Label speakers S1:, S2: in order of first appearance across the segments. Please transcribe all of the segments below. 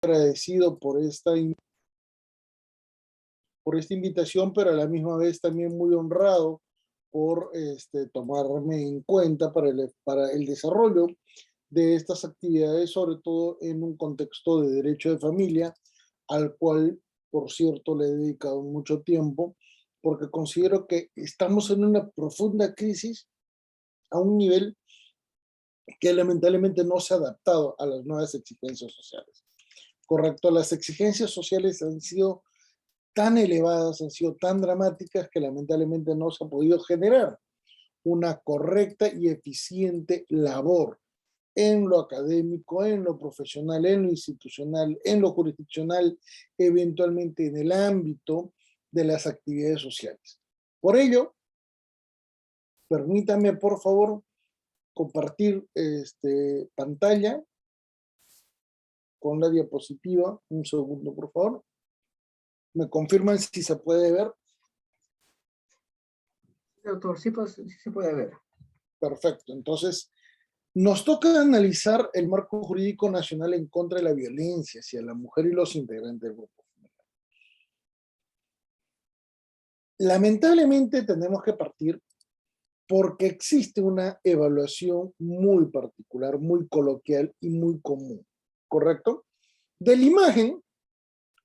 S1: agradecido por esta invitación, pero a la misma vez también muy honrado por tomarme en cuenta para el desarrollo de estas actividades, sobre todo en un contexto de derecho de familia, al cual, por cierto, le he dedicado mucho tiempo, porque considero que estamos en una profunda crisis a un nivel que lamentablemente no se ha adaptado a las nuevas exigencias sociales. Correcto, las exigencias sociales han sido tan elevadas, han sido tan dramáticas que lamentablemente no se ha podido generar una correcta y eficiente labor en lo académico, en lo profesional, en lo institucional, en lo jurisdiccional, eventualmente en el ámbito de las actividades sociales. Por ello, permítame por favor compartir pantalla con la diapositiva. Un segundo, por favor. ¿Me confirman si se puede ver?
S2: Doctor, sí, pues, sí se puede ver.
S1: Perfecto. Entonces, nos toca analizar el marco jurídico nacional en contra de la violencia hacia la mujer y los integrantes del grupo. Lamentablemente tenemos que partir porque existe una evaluación muy particular, muy coloquial y muy común, ¿correcto? De la imagen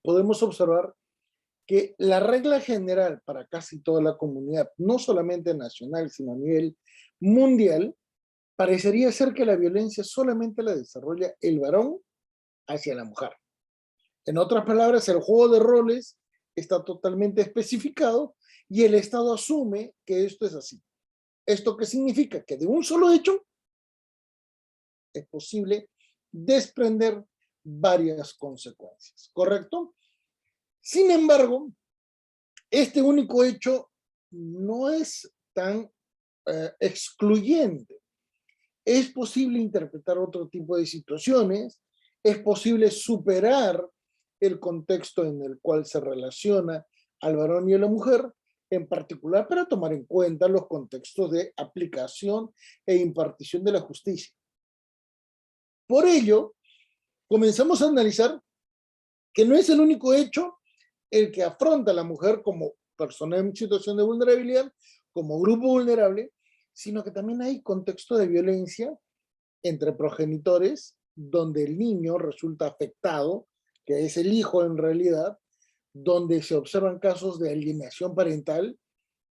S1: podemos observar que la regla general para casi toda la comunidad, no solamente nacional, sino a nivel mundial, parecería ser que la violencia solamente la desarrolla el varón hacia la mujer. En otras palabras, el juego de roles está totalmente especificado y el Estado asume que esto es así. ¿Esto qué significa? Que de un solo hecho es posible desprender varias consecuencias, ¿correcto? Sin embargo, este único hecho no es tan excluyente. Es posible interpretar otro tipo de situaciones, es posible superar el contexto en el cual se relaciona al varón y a la mujer, en particular para tomar en cuenta los contextos de aplicación e impartición de la justicia. Por ello, comenzamos a analizar que no es el único hecho el que afronta a la mujer como persona en situación de vulnerabilidad, como grupo vulnerable, sino que también hay contexto de violencia entre progenitores, donde el niño resulta afectado, que es el hijo en realidad, donde se observan casos de alienación parental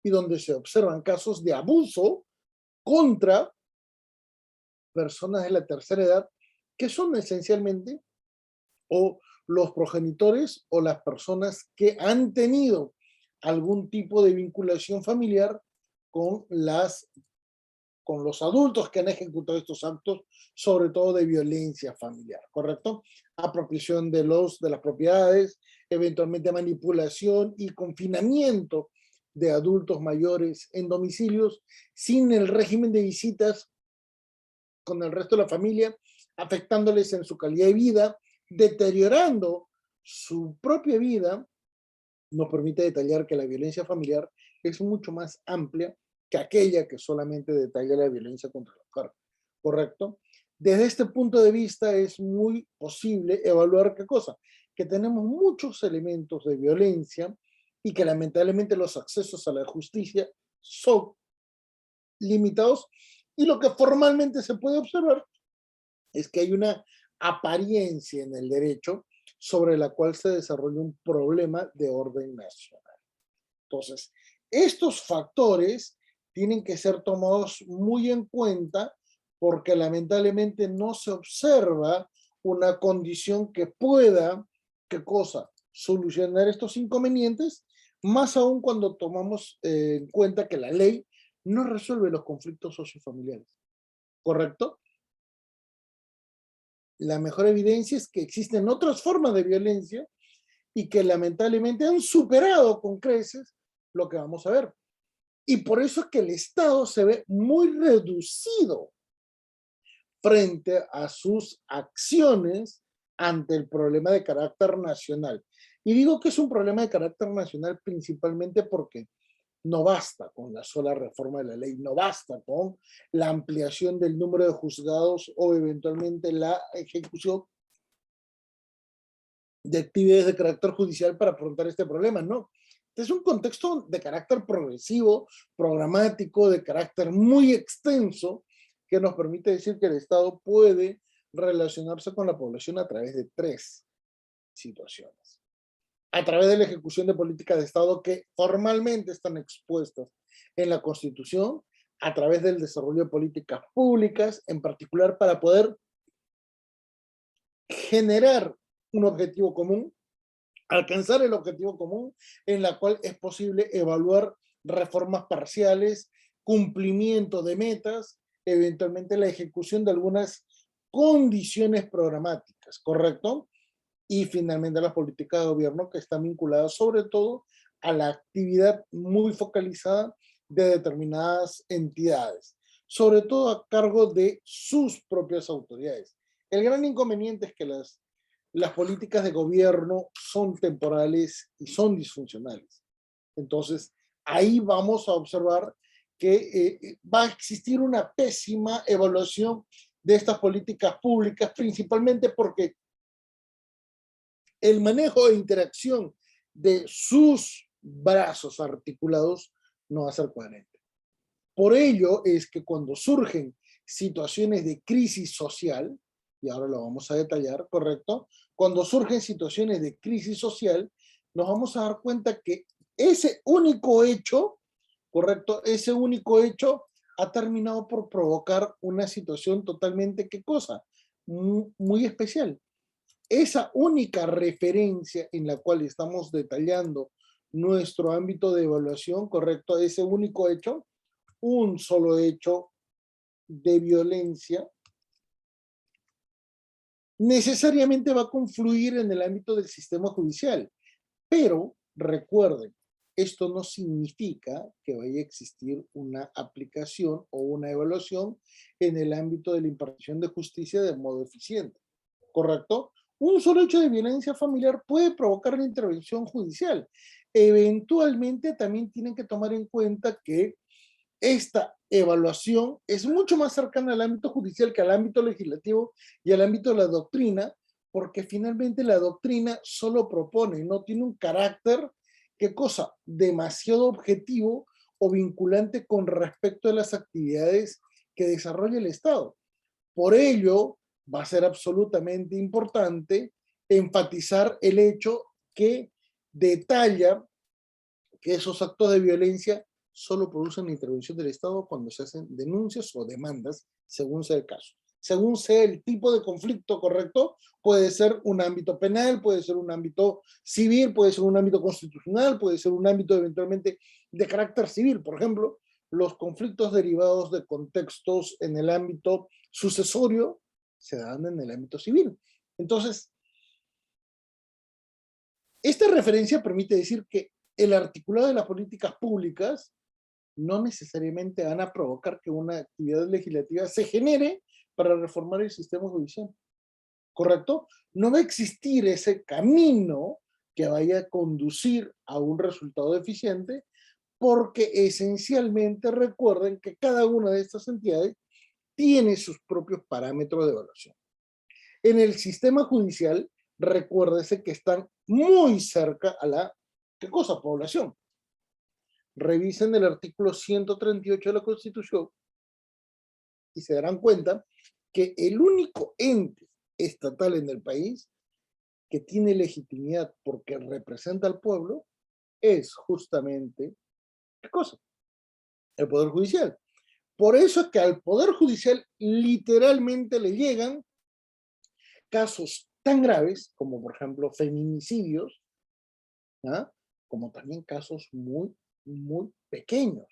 S1: y donde se observan casos de abuso contra personas de la tercera edad, que son esencialmente o los progenitores o las personas que han tenido algún tipo de vinculación familiar con los adultos que han ejecutado estos actos, sobre todo de violencia familiar, ¿correcto? Apropiación de las propiedades, eventualmente manipulación y confinamiento de adultos mayores en domicilios sin el régimen de visitas con el resto de la familia, afectándoles en su calidad de vida, deteriorando su propia vida. Nos permite detallar que la violencia familiar es mucho más amplia que aquella que solamente detalla la violencia contra la mujer, ¿correcto? Desde este punto de vista es muy posible evaluar qué cosa, que tenemos muchos elementos de violencia y que lamentablemente los accesos a la justicia son limitados y lo que formalmente se puede observar es que hay una apariencia en el derecho sobre la cual se desarrolla un problema de orden nacional. Entonces, estos factores tienen que ser tomados muy en cuenta porque lamentablemente no se observa una condición que pueda, ¿qué cosa?, solucionar estos inconvenientes, más aún cuando tomamos en cuenta que la ley no resuelve los conflictos sociofamiliares, ¿correcto? La mejor evidencia es que existen otras formas de violencia y que lamentablemente han superado con creces lo que vamos a ver. Y por eso es que el Estado se ve muy reducido frente a sus acciones ante el problema de carácter nacional. Y digo que es un problema de carácter nacional principalmente porque no basta con la sola reforma de la ley, no basta con la ampliación del número de juzgados o eventualmente la ejecución de actividades de carácter judicial para afrontar este problema, no. Este es un contexto de carácter progresivo, programático, de carácter muy extenso, que nos permite decir que el Estado puede relacionarse con la población a través de tres situaciones. A través de la ejecución de políticas de Estado que formalmente están expuestas en la Constitución, a través del desarrollo de políticas públicas, en particular para poder generar un objetivo común, alcanzar el objetivo común, en la cual es posible evaluar reformas parciales, cumplimiento de metas, eventualmente la ejecución de algunas condiciones programáticas, ¿correcto? Y finalmente las políticas de gobierno que están vinculadas sobre todo a la actividad muy focalizada de determinadas entidades, sobre todo a cargo de sus propias autoridades. El gran inconveniente es que las políticas de gobierno son temporales y son disfuncionales. Entonces, ahí vamos a observar que va a existir una pésima evaluación de estas políticas públicas, principalmente porque el manejo e interacción de sus brazos articulados no va a ser coherente. Por ello es que cuando surgen situaciones de crisis social, y ahora lo vamos a detallar, ¿correcto? Cuando surgen situaciones de crisis social, nos vamos a dar cuenta que ese único hecho, ¿correcto? Ese único hecho ha terminado por provocar una situación totalmente, ¿qué cosa? Muy especial. Esa única referencia en la cual estamos detallando nuestro ámbito de evaluación, ¿correcto? Ese único hecho, un solo hecho de violencia, necesariamente va a confluir en el ámbito del sistema judicial. Pero recuerden, esto no significa que vaya a existir una aplicación o una evaluación en el ámbito de la impartición de justicia de modo eficiente, ¿correcto? Un solo hecho de violencia familiar puede provocar una intervención judicial. Eventualmente también tienen que tomar en cuenta que esta evaluación es mucho más cercana al ámbito judicial que al ámbito legislativo y al ámbito de la doctrina, porque finalmente la doctrina solo propone, no tiene un carácter, ¿qué cosa? Demasiado objetivo o vinculante con respecto a las actividades que desarrolla el Estado. Por ello, va a ser absolutamente importante enfatizar el hecho que detalla que esos actos de violencia solo producen la intervención del Estado cuando se hacen denuncias o demandas, según sea el caso. Según sea el tipo de conflicto, ¿correcto? Puede ser un ámbito penal, puede ser un ámbito civil, puede ser un ámbito constitucional, puede ser un ámbito eventualmente de carácter civil. Por ejemplo, los conflictos derivados de contextos en el ámbito sucesorio se dan en el ámbito civil. Entonces, esta referencia permite decir que el articulado de las políticas públicas no necesariamente van a provocar que una actividad legislativa se genere para reformar el sistema judicial, ¿correcto? No va a existir ese camino que vaya a conducir a un resultado eficiente, porque esencialmente recuerden que cada una de estas entidades tiene sus propios parámetros de evaluación. En el sistema judicial, recuérdese que están muy cerca a la, ¿qué cosa? Población. Revisen el artículo 138 de la Constitución y se darán cuenta que el único ente estatal en el país que tiene legitimidad porque representa al pueblo es justamente, ¿qué cosa? El Poder Judicial. Por eso es que al Poder Judicial literalmente le llegan casos tan graves como, por ejemplo, feminicidios, ¿ah? Como también casos muy, muy pequeños,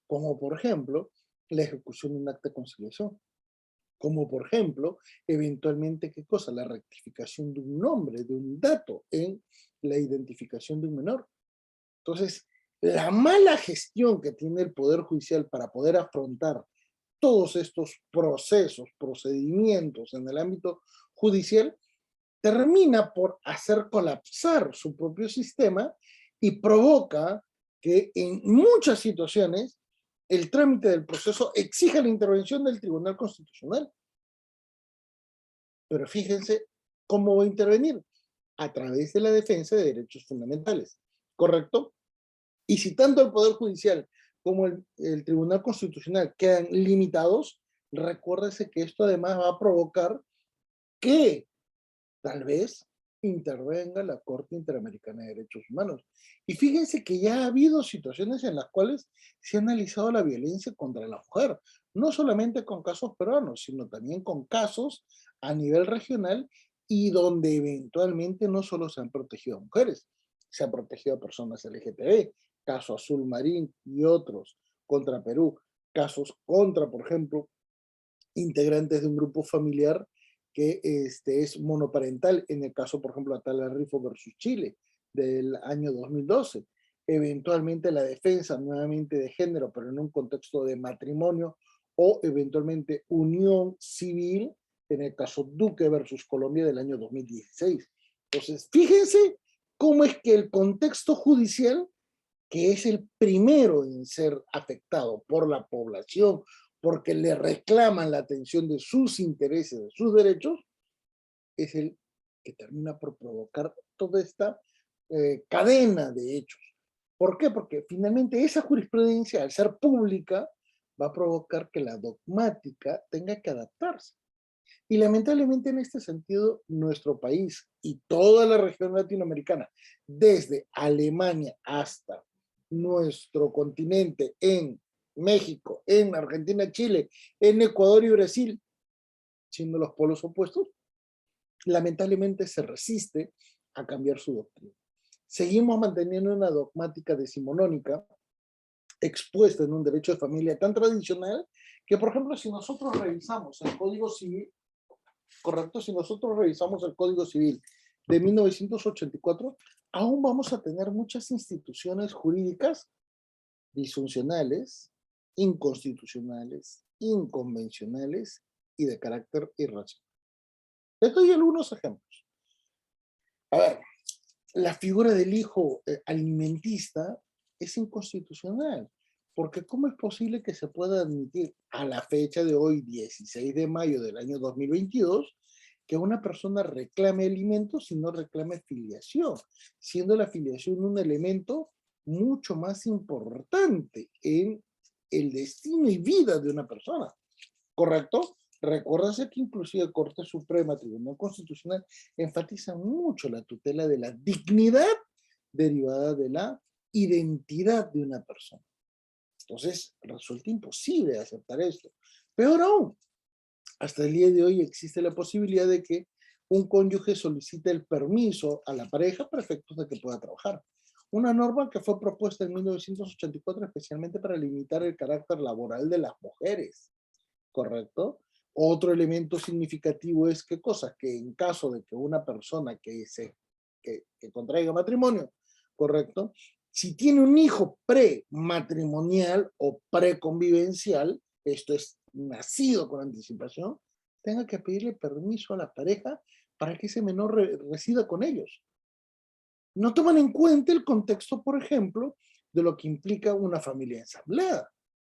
S1: como por ejemplo, la ejecución de un acta de conciliación, como por ejemplo, eventualmente, ¿qué cosa? La rectificación de un nombre, de un dato en la identificación de un menor. Entonces, la mala gestión que tiene el Poder Judicial para poder afrontar todos estos procesos, procedimientos en el ámbito judicial, termina por hacer colapsar su propio sistema y provoca que en muchas situaciones el trámite del proceso exija la intervención del Tribunal Constitucional. Pero fíjense cómo va a intervenir. a través de la defensa de derechos fundamentales, ¿correcto? Y si tanto el Poder Judicial como el Tribunal Constitucional quedan limitados, recuérdese que esto además va a provocar que tal vez intervenga la Corte Interamericana de Derechos Humanos. Y fíjense que ya ha habido situaciones en las cuales se ha analizado la violencia contra la mujer, no solamente con casos peruanos, sino también con casos a nivel regional y donde eventualmente no solo se han protegido a mujeres, se han protegido a personas LGTB, caso Azul Marín y otros contra Perú, casos contra, por ejemplo, integrantes de un grupo familiar que es monoparental, en el caso, por ejemplo, Atala Rifo versus Chile, del año 2012. Eventualmente la defensa nuevamente de género, pero en un contexto de matrimonio, o eventualmente unión civil, en el caso Duque versus Colombia del año 2016. Entonces, fíjense cómo es que el contexto judicial, que es el primero en ser afectado por la población, porque le reclaman la atención de sus intereses, de sus derechos, es el que termina por provocar toda esta cadena de hechos. ¿Por qué? Porque finalmente esa jurisprudencia, al ser pública, va a provocar que la dogmática tenga que adaptarse. Y lamentablemente en este sentido, nuestro país y toda la región latinoamericana, desde Alemania hasta nuestro continente, en México, en Argentina, Chile, en Ecuador y Brasil, siendo los polos opuestos, lamentablemente se resiste a cambiar su doctrina. Seguimos manteniendo una dogmática decimonónica expuesta en un derecho de familia tan tradicional que, por ejemplo, si nosotros revisamos el Código Civil, correcto, si nosotros revisamos el Código Civil de 1984, aún vamos a tener muchas instituciones jurídicas disfuncionales, inconstitucionales, inconvencionales y de carácter irracional. Les doy algunos ejemplos. A ver, la figura del hijo alimentista es inconstitucional, porque ¿cómo es posible que se pueda admitir a la fecha de hoy, 16 de mayo del año 2022, que una persona reclame alimentos y no reclame filiación, siendo la filiación un elemento mucho más importante en el destino y vida de una persona? ¿Correcto? Recuérdase que inclusive Corte Suprema, Tribunal Constitucional, enfatiza mucho la tutela de la dignidad derivada de la identidad de una persona. Entonces, resulta imposible aceptar esto. Peor aún, hasta el día de hoy existe la posibilidad de que un cónyuge solicite el permiso a la pareja para efectos de que pueda trabajar. Una norma que fue propuesta en 1984 especialmente para limitar el carácter laboral de las mujeres, ¿correcto? Otro elemento significativo es ¿qué cosa? Que en caso de que una persona que contraiga matrimonio, ¿correcto? Si tiene un hijo prematrimonial o preconvivencial, esto es nacido con anticipación, tenga que pedirle permiso a la pareja para que ese menor resida con ellos. No toman en cuenta el contexto, por ejemplo, de lo que implica una familia ensamblada.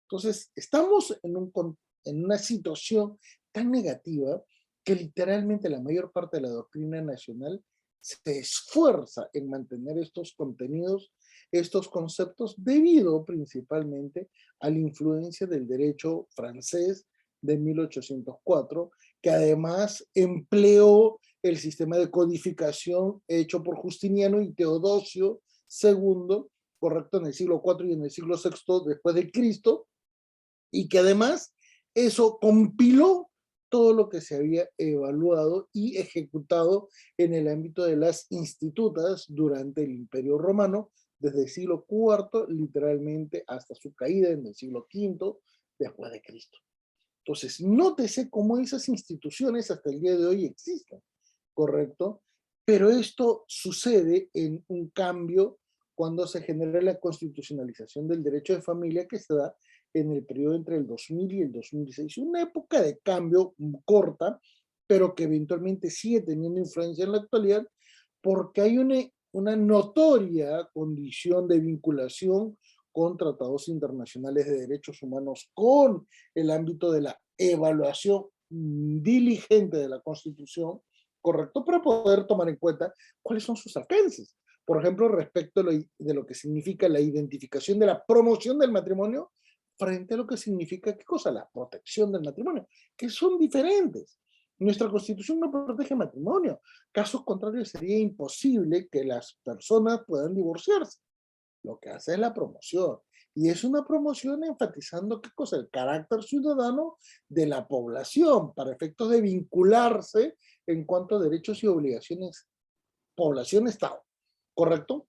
S1: Entonces, estamos en una situación tan negativa que literalmente la mayor parte de la doctrina nacional se esfuerza en mantener estos contenidos, estos conceptos, debido principalmente a la influencia del derecho francés de 1804, que además empleó el sistema de codificación hecho por Justiniano y Teodosio II, correcto, en el siglo IV y en el siglo VI después de Cristo, y que además eso compiló todo lo que se había evaluado y ejecutado en el ámbito de las institutas durante el Imperio Romano, desde el siglo IV, literalmente, hasta su caída en el siglo V después de Cristo. Entonces, nótese cómo esas instituciones hasta el día de hoy existen, ¿correcto? Pero esto sucede en un cambio cuando se genera la constitucionalización del derecho de familia que se da en el periodo entre el 2000 y el 2006. Una época de cambio corta, pero que eventualmente sigue teniendo influencia en la actualidad, porque hay una notoria condición de vinculación con tratados internacionales de derechos humanos, con el ámbito de la evaluación diligente de la Constitución, ¿correcto? Para poder tomar en cuenta cuáles son sus alcances. Por ejemplo, respecto de lo que significa la identificación de la promoción del matrimonio frente a lo que significa, ¿qué cosa? La protección del matrimonio, que son diferentes. Nuestra Constitución no protege matrimonio. Casos contrarios sería imposible que las personas puedan divorciarse. Lo que hace es la promoción. Y es una promoción enfatizando, ¿qué cosa? El carácter ciudadano de la población para efectos de vincularse en cuanto a derechos y obligaciones población-Estado. ¿Correcto?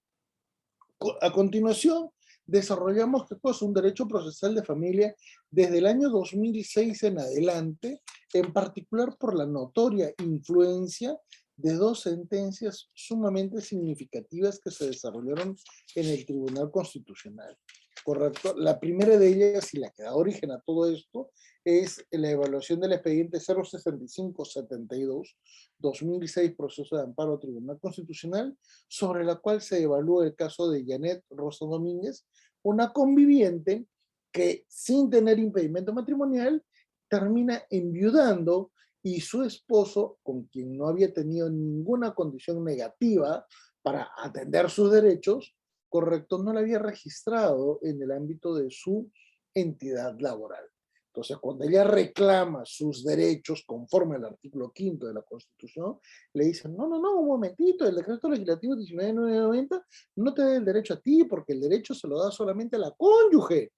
S1: A continuación, desarrollamos, ¿qué cosa? Un derecho procesal de familia desde el año 2006 en adelante, en particular por la notoria influencia de dos sentencias sumamente significativas que se desarrollaron en el Tribunal Constitucional. ¿Correcto? La primera de ellas, y la que da origen a todo esto, es la evaluación del expediente 06572-2006, proceso de amparo Tribunal Constitucional, sobre la cual se evalúa el caso de Janet Rosa Domínguez, una conviviente que sin tener impedimento matrimonial termina enviudando y su esposo, con quien no había tenido ninguna condición negativa para atender sus derechos, correcto, no la había registrado en el ámbito de su entidad laboral. Entonces, cuando ella reclama sus derechos conforme al artículo 5 de la Constitución, le dicen, no, un momentito, el decreto legislativo 19.990 no te da el derecho a ti, porque el derecho se lo da solamente a la cónyuge.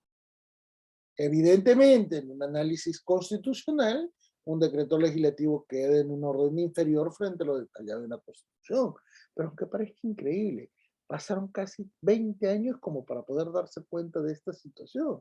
S1: Evidentemente, en un análisis constitucional, un decreto legislativo queda en un orden inferior frente a lo detallado en la Constitución. Pero aunque parezca increíble, pasaron casi 20 años como para poder darse cuenta de esta situación.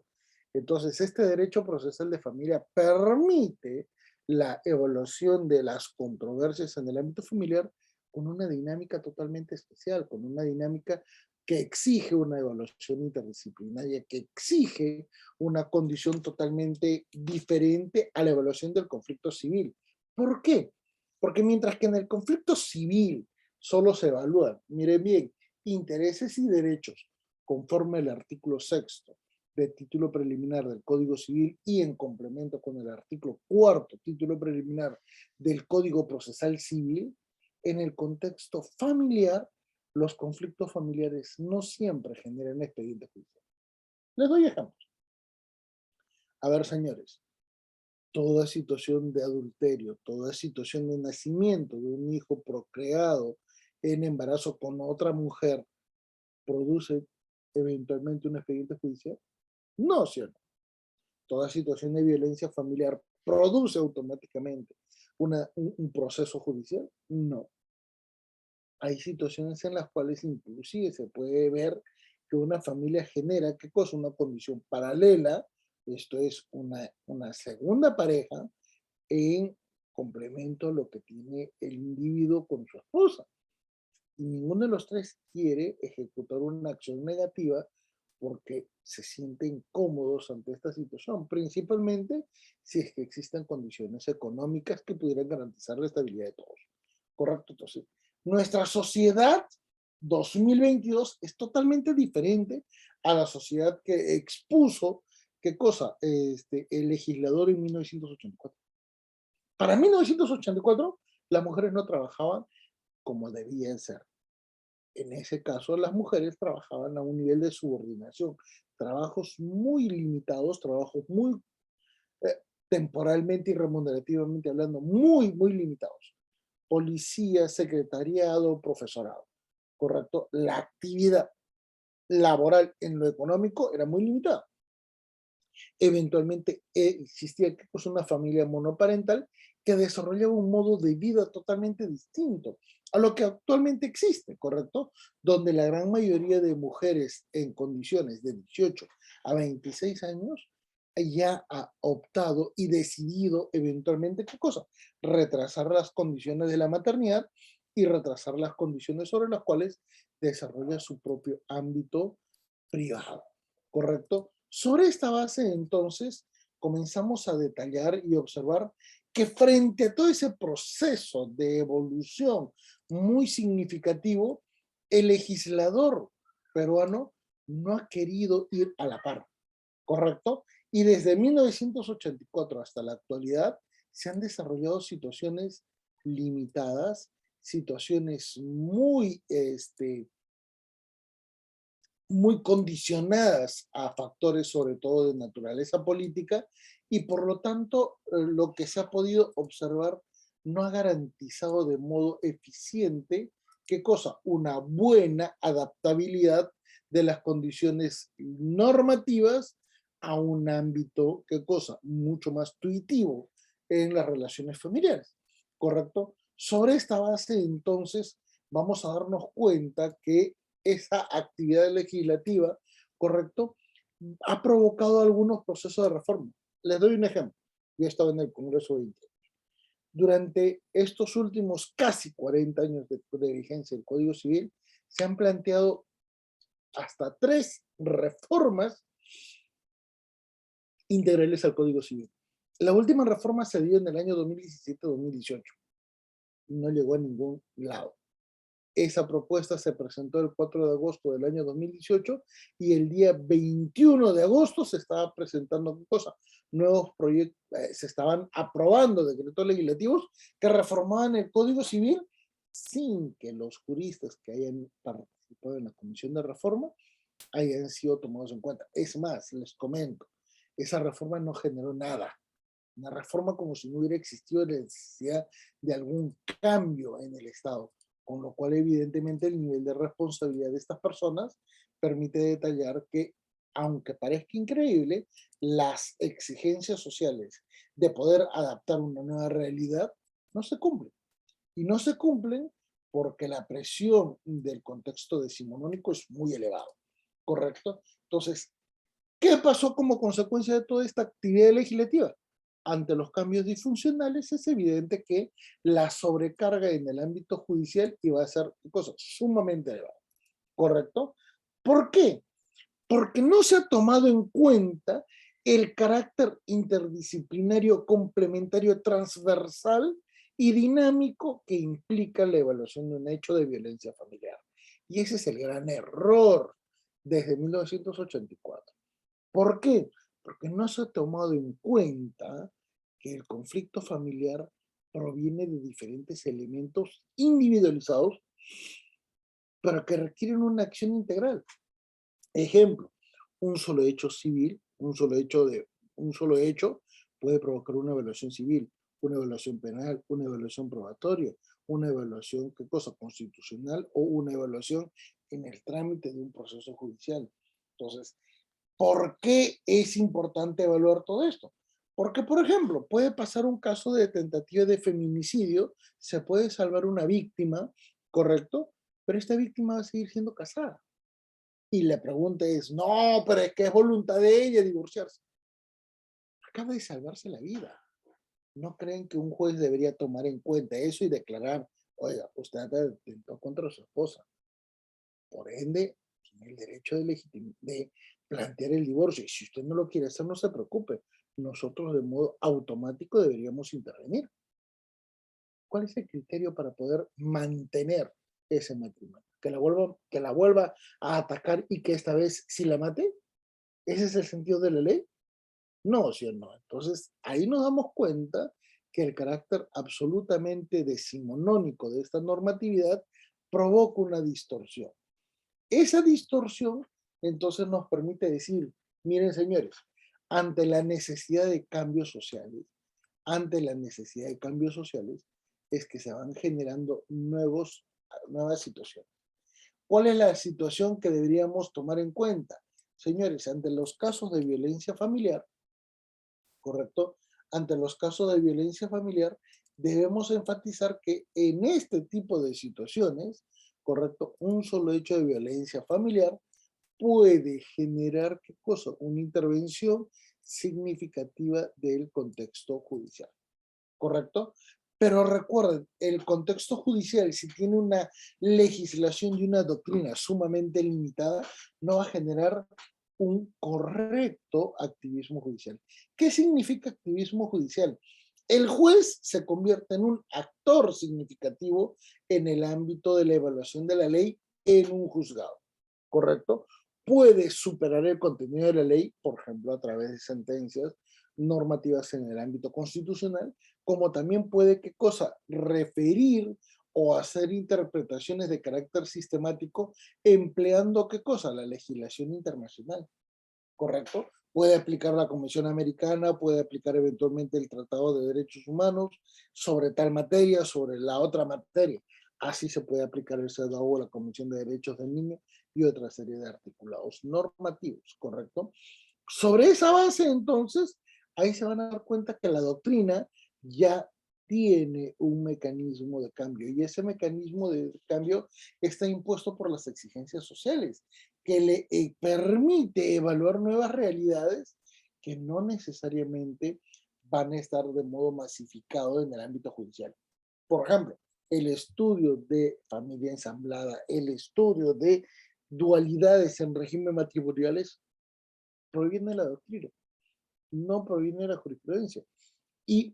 S1: Entonces, este derecho procesal de familia permite la evaluación de las controversias en el ámbito familiar con una dinámica totalmente especial, con una dinámica que exige una evaluación interdisciplinaria, que exige una condición totalmente diferente a la evaluación del conflicto civil. ¿Por qué? Porque mientras que en el conflicto civil solo se evalúan, miren bien, intereses y derechos conforme al artículo 6 del título preliminar del Código Civil y en complemento con el artículo 4, título preliminar del Código Procesal Civil, en el contexto familiar, los conflictos familiares no siempre generan expedientes judiciales. Les doy ejemplos. A ver, señores, toda situación de adulterio, toda situación de nacimiento de un hijo procreado en embarazo con otra mujer, ¿produce eventualmente un expediente judicial? No, ¿cierto? Toda situación de violencia familiar produce automáticamente un proceso judicial. No. Hay situaciones en las cuales inclusive se puede ver que una familia genera, ¿qué cosa? Una condición paralela, esto es una segunda pareja en complemento a lo que tiene el individuo con su esposa. Y ninguno de los tres quiere ejecutar una acción negativa porque se sienten cómodos ante esta situación, principalmente si es que existen condiciones económicas que pudieran garantizar la estabilidad de todos. ¿Correcto? Entonces, nuestra sociedad 2022 es totalmente diferente a la sociedad que expuso, ¿qué cosa? El legislador en 1984. Para 1984, las mujeres no trabajaban como debían ser. En ese caso, las mujeres trabajaban a un nivel de subordinación, trabajos muy limitados, trabajos muy eh, temporalmente y remunerativamente hablando, muy limitados. Policía, secretariado, profesorado, ¿correcto? La actividad laboral en lo económico era muy limitada. Eventualmente existía una familia monoparental que desarrollaba un modo de vida totalmente distinto a lo que actualmente existe, ¿correcto? Donde la gran mayoría de mujeres en condiciones de 18 a 26 años ya ha optado y decidido eventualmente, ¿qué cosa? Retrasar las condiciones de la maternidad y retrasar las condiciones sobre las cuales desarrolla su propio ámbito privado, ¿correcto? Sobre esta base, entonces, comenzamos a detallar y observar que frente a todo ese proceso de evolución muy significativo, el legislador peruano no ha querido ir a la par, ¿correcto? Y desde 1984 hasta la actualidad se han desarrollado situaciones limitadas, situaciones muy, muy condicionadas a factores sobre todo de naturaleza política y por lo tanto lo que se ha podido observar no ha garantizado de modo eficiente, ¿qué cosa? Una buena adaptabilidad de las condiciones normativas a un ámbito, ¿qué cosa? Mucho más intuitivo en las relaciones familiares, ¿correcto? Sobre esta base, entonces, vamos a darnos cuenta que esa actividad legislativa, ¿correcto?, ha provocado algunos procesos de reforma. Les doy un ejemplo. Yo he estado en el Congreso 20. Durante estos últimos casi 40 años de vigencia del Código Civil, se han planteado hasta 3 reformas integrales al Código Civil. La última reforma se dio en el año 2017-2018. No llegó a ningún lado. Esa propuesta se presentó el 4 de agosto del año 2018 y el día 21 de agosto se estaba presentando cosas, nuevos proyectos, se estaban aprobando decretos legislativos que reformaban el Código Civil sin que los juristas que hayan participado en la comisión de reforma hayan sido tomados en cuenta. Es más, les comento, esa reforma no generó nada. Una reforma como si no hubiera existido la necesidad de algún cambio en el Estado, con lo cual evidentemente el nivel de responsabilidad de estas personas permite detallar que, aunque parezca increíble, las exigencias sociales de poder adaptar una nueva realidad no se cumplen. Y no se cumplen porque la presión del contexto decimonónico es muy elevado, ¿correcto? Entonces, ¿qué pasó como consecuencia de toda esta actividad legislativa? Ante los cambios disfuncionales es evidente que la sobrecarga en el ámbito judicial iba a ser cosa sumamente elevada, ¿correcto? ¿Por qué? Porque no se ha tomado en cuenta el carácter interdisciplinario, complementario, transversal y dinámico que implica la evaluación de un hecho de violencia familiar. Y ese es el gran error desde 1984. ¿Por qué? Porque no se ha tomado en cuenta que el conflicto familiar proviene de diferentes elementos individualizados, pero que requieren una acción integral. Ejemplo, un solo hecho civil, un solo hecho puede provocar una evaluación civil, una evaluación penal, una evaluación probatoria, una evaluación, ¿qué cosa? Constitucional o una evaluación en el trámite de un proceso judicial. Entonces, ¿por qué es importante evaluar todo esto? Porque, por ejemplo, puede pasar un caso de tentativa de feminicidio, se puede salvar una víctima, ¿correcto? Pero esta víctima va a seguir siendo casada. Y la pregunta es, no, pero es que es voluntad de ella divorciarse. Acaba de salvarse la vida. ¿No creen que un juez debería tomar en cuenta eso y declarar, oiga, usted atentó contra su esposa? Por ende, tiene el derecho de plantear el divorcio. Y si usted no lo quiere hacer, no se preocupe. Nosotros de modo automático deberíamos intervenir. ¿Cuál es el criterio para poder mantener ese matrimonio? Que la vuelva a atacar y que esta vez sí la mate? ¿Ese es el sentido de la ley? No, ¿sí o no? Entonces, ahí nos damos cuenta que el carácter absolutamente decimonónico de esta normatividad provoca una distorsión. Esa distorsión entonces nos permite decir, miren señores, ante la necesidad de cambios sociales, ante la necesidad de cambios sociales, es que se van generando nuevas situaciones. ¿Cuál es la situación que deberíamos tomar en cuenta? Señores, ante los casos de violencia familiar, ¿correcto? Ante los casos de violencia familiar, debemos enfatizar que en este tipo de situaciones, ¿correcto? Un solo hecho de violencia familiar puede generar, ¿qué cosa? Una intervención significativa del contexto judicial, ¿correcto? Pero recuerden, el contexto judicial, si tiene una legislación y una doctrina sumamente limitada, no va a generar un correcto activismo judicial. ¿Qué significa activismo judicial? El juez se convierte en un actor significativo en el ámbito de la evaluación de la ley en un juzgado, ¿correcto? Puede superar el contenido de la ley, por ejemplo, a través de sentencias normativas en el ámbito constitucional, como también puede, ¿qué cosa? Referir o hacer interpretaciones de carácter sistemático empleando, ¿qué cosa? La legislación internacional, ¿correcto? Puede aplicar la Convención Americana, puede aplicar eventualmente el Tratado de Derechos Humanos sobre tal materia, sobre la otra materia. Así se puede aplicar el CEDAW, la Convención de Derechos del Niño y otra serie de articulados normativos, ¿correcto? Sobre esa base, entonces, ahí se van a dar cuenta que la doctrina ya tiene un mecanismo de cambio y ese mecanismo de cambio está impuesto por las exigencias sociales que le permite evaluar nuevas realidades que no necesariamente van a estar de modo masificado en el ámbito judicial. Por ejemplo, el estudio de familia ensamblada, el estudio de dualidades en régimen matrimoniales proviene de la doctrina, no proviene de la jurisprudencia. Y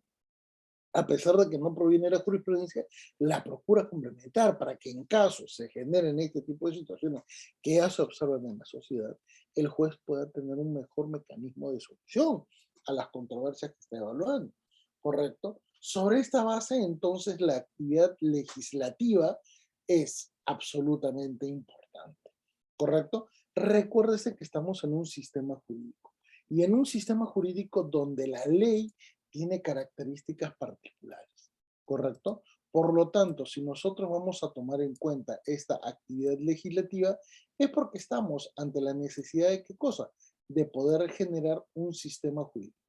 S1: a pesar de que no proviene de la jurisprudencia, la procura complementar para que en caso se generen este tipo de situaciones que ya se observan en la sociedad, el juez pueda tener un mejor mecanismo de solución a las controversias que está evaluando, ¿correcto? Sobre esta base, entonces, la actividad legislativa es absolutamente importante, ¿correcto? Recuérdese que estamos en un sistema jurídico y en un sistema jurídico donde la ley tiene características particulares, ¿correcto? Por lo tanto, si nosotros vamos a tomar en cuenta esta actividad legislativa, es porque estamos ante la necesidad de ¿qué cosa? De poder generar un sistema jurídico,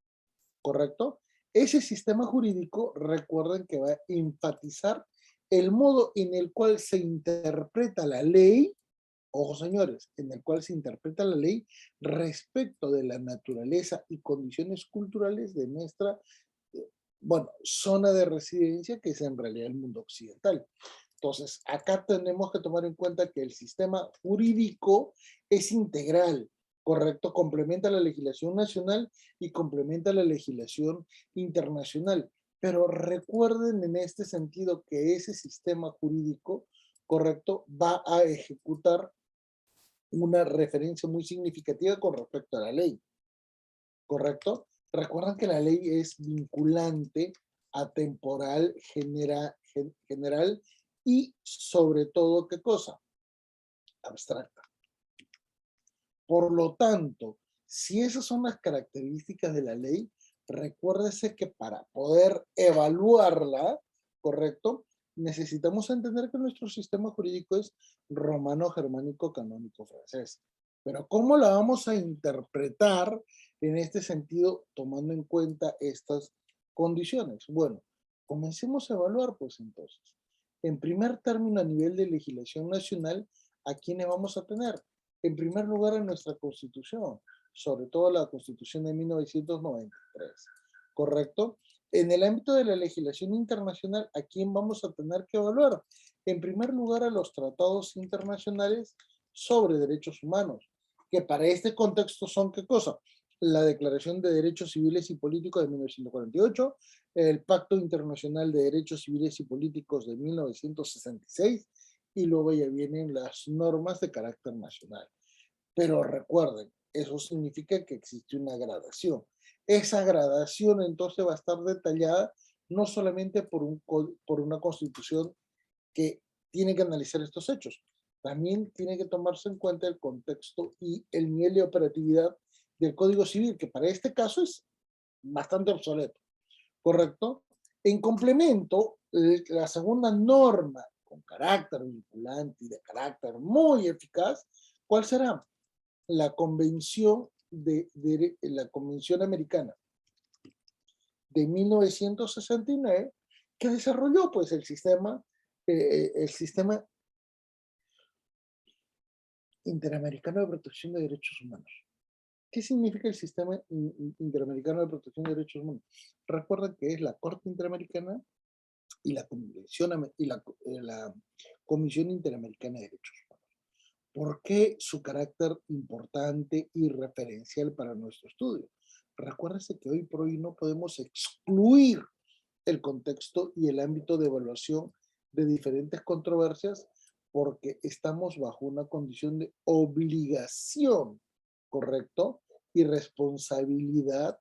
S1: ¿correcto? Ese sistema jurídico, recuerden que va a enfatizar el modo en el cual se interpreta la ley, ojo señores, en el cual se interpreta la ley respecto de la naturaleza y condiciones culturales de nuestra, bueno, zona de residencia, que es en realidad el mundo occidental. Entonces, acá tenemos que tomar en cuenta que el sistema jurídico es integral, ¿correcto? Complementa la legislación nacional y complementa la legislación internacional. Pero recuerden en este sentido que ese sistema jurídico, ¿correcto? Va a ejecutar una referencia muy significativa con respecto a la ley, ¿correcto? Recuerden que la ley es vinculante, atemporal, general y sobre todo, ¿qué cosa? Abstracta. Por lo tanto, si esas son las características de la ley, recuérdese que para poder evaluarla, ¿correcto? Necesitamos entender que nuestro sistema jurídico es romano, germánico, canónico, francés. Pero ¿cómo la vamos a interpretar en este sentido tomando en cuenta estas condiciones? Bueno, comencemos a evaluar pues entonces. En primer término, a nivel de legislación nacional, ¿a quiénes vamos a tener? En primer lugar, en nuestra Constitución, sobre todo la Constitución de 1993, ¿correcto? En el ámbito de la legislación internacional, ¿a quién vamos a tener que evaluar? En primer lugar, a los tratados internacionales sobre derechos humanos, que para este contexto son ¿qué cosa? La Declaración de Derechos Civiles y Políticos de 1948, el Pacto Internacional de Derechos Civiles y Políticos de 1966, y luego ya vienen las normas de carácter nacional. Pero recuerden, eso significa que existe una gradación. Esa gradación entonces va a estar detallada no solamente por una constitución que tiene que analizar estos hechos, también tiene que tomarse en cuenta el contexto y el nivel de operatividad del Código Civil, que para este caso es bastante obsoleto, ¿correcto? En complemento, la segunda norma con carácter vinculante y de carácter muy eficaz, ¿cuál será? La Convención la Convención Americana de 1969, que desarrolló pues el sistema interamericano de protección de derechos humanos. ¿Qué significa el sistema interamericano de protección de derechos humanos? Recuerden que es la Corte Interamericana y la Comisión Interamericana de Derechos Humanos. ¿Por qué su carácter importante y referencial para nuestro estudio? Recuérdese que hoy por hoy no podemos excluir el contexto y el ámbito de evaluación de diferentes controversias porque estamos bajo una condición de obligación, ¿correcto? Y responsabilidad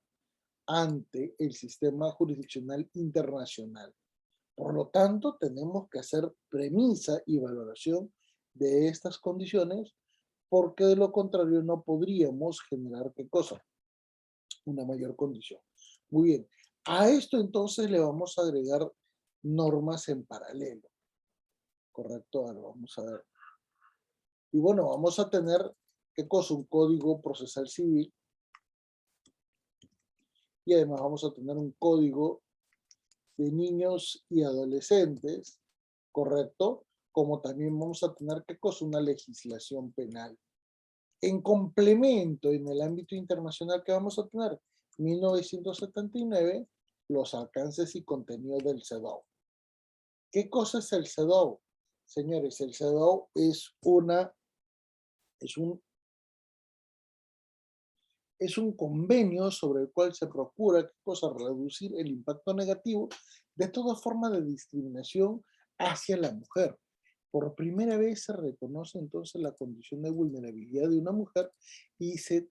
S1: ante el sistema jurisdiccional internacional. Por lo tanto, tenemos que hacer premisa y valoración de estas condiciones, porque de lo contrario no podríamos generar, ¿qué cosa? Una mayor condición. Muy bien. A esto entonces le vamos a agregar normas en paralelo. ¿Correcto? Ahora vamos a ver. Y bueno, vamos a tener, ¿qué cosa? Un código procesal civil. Y además vamos a tener un código de niños y adolescentes, ¿correcto? Como también vamos a tener, ¿qué cosa? Una legislación penal. En complemento, en el ámbito internacional que vamos a tener, 1979, los alcances y contenidos del CEDAW. ¿Qué cosa es el CEDAW? Señores, el CEDAW es un convenio sobre el cual se procura, ¿qué cosa? Reducir el impacto negativo de toda forma de discriminación hacia la mujer. Por primera vez se reconoce entonces la condición de vulnerabilidad de una mujer y se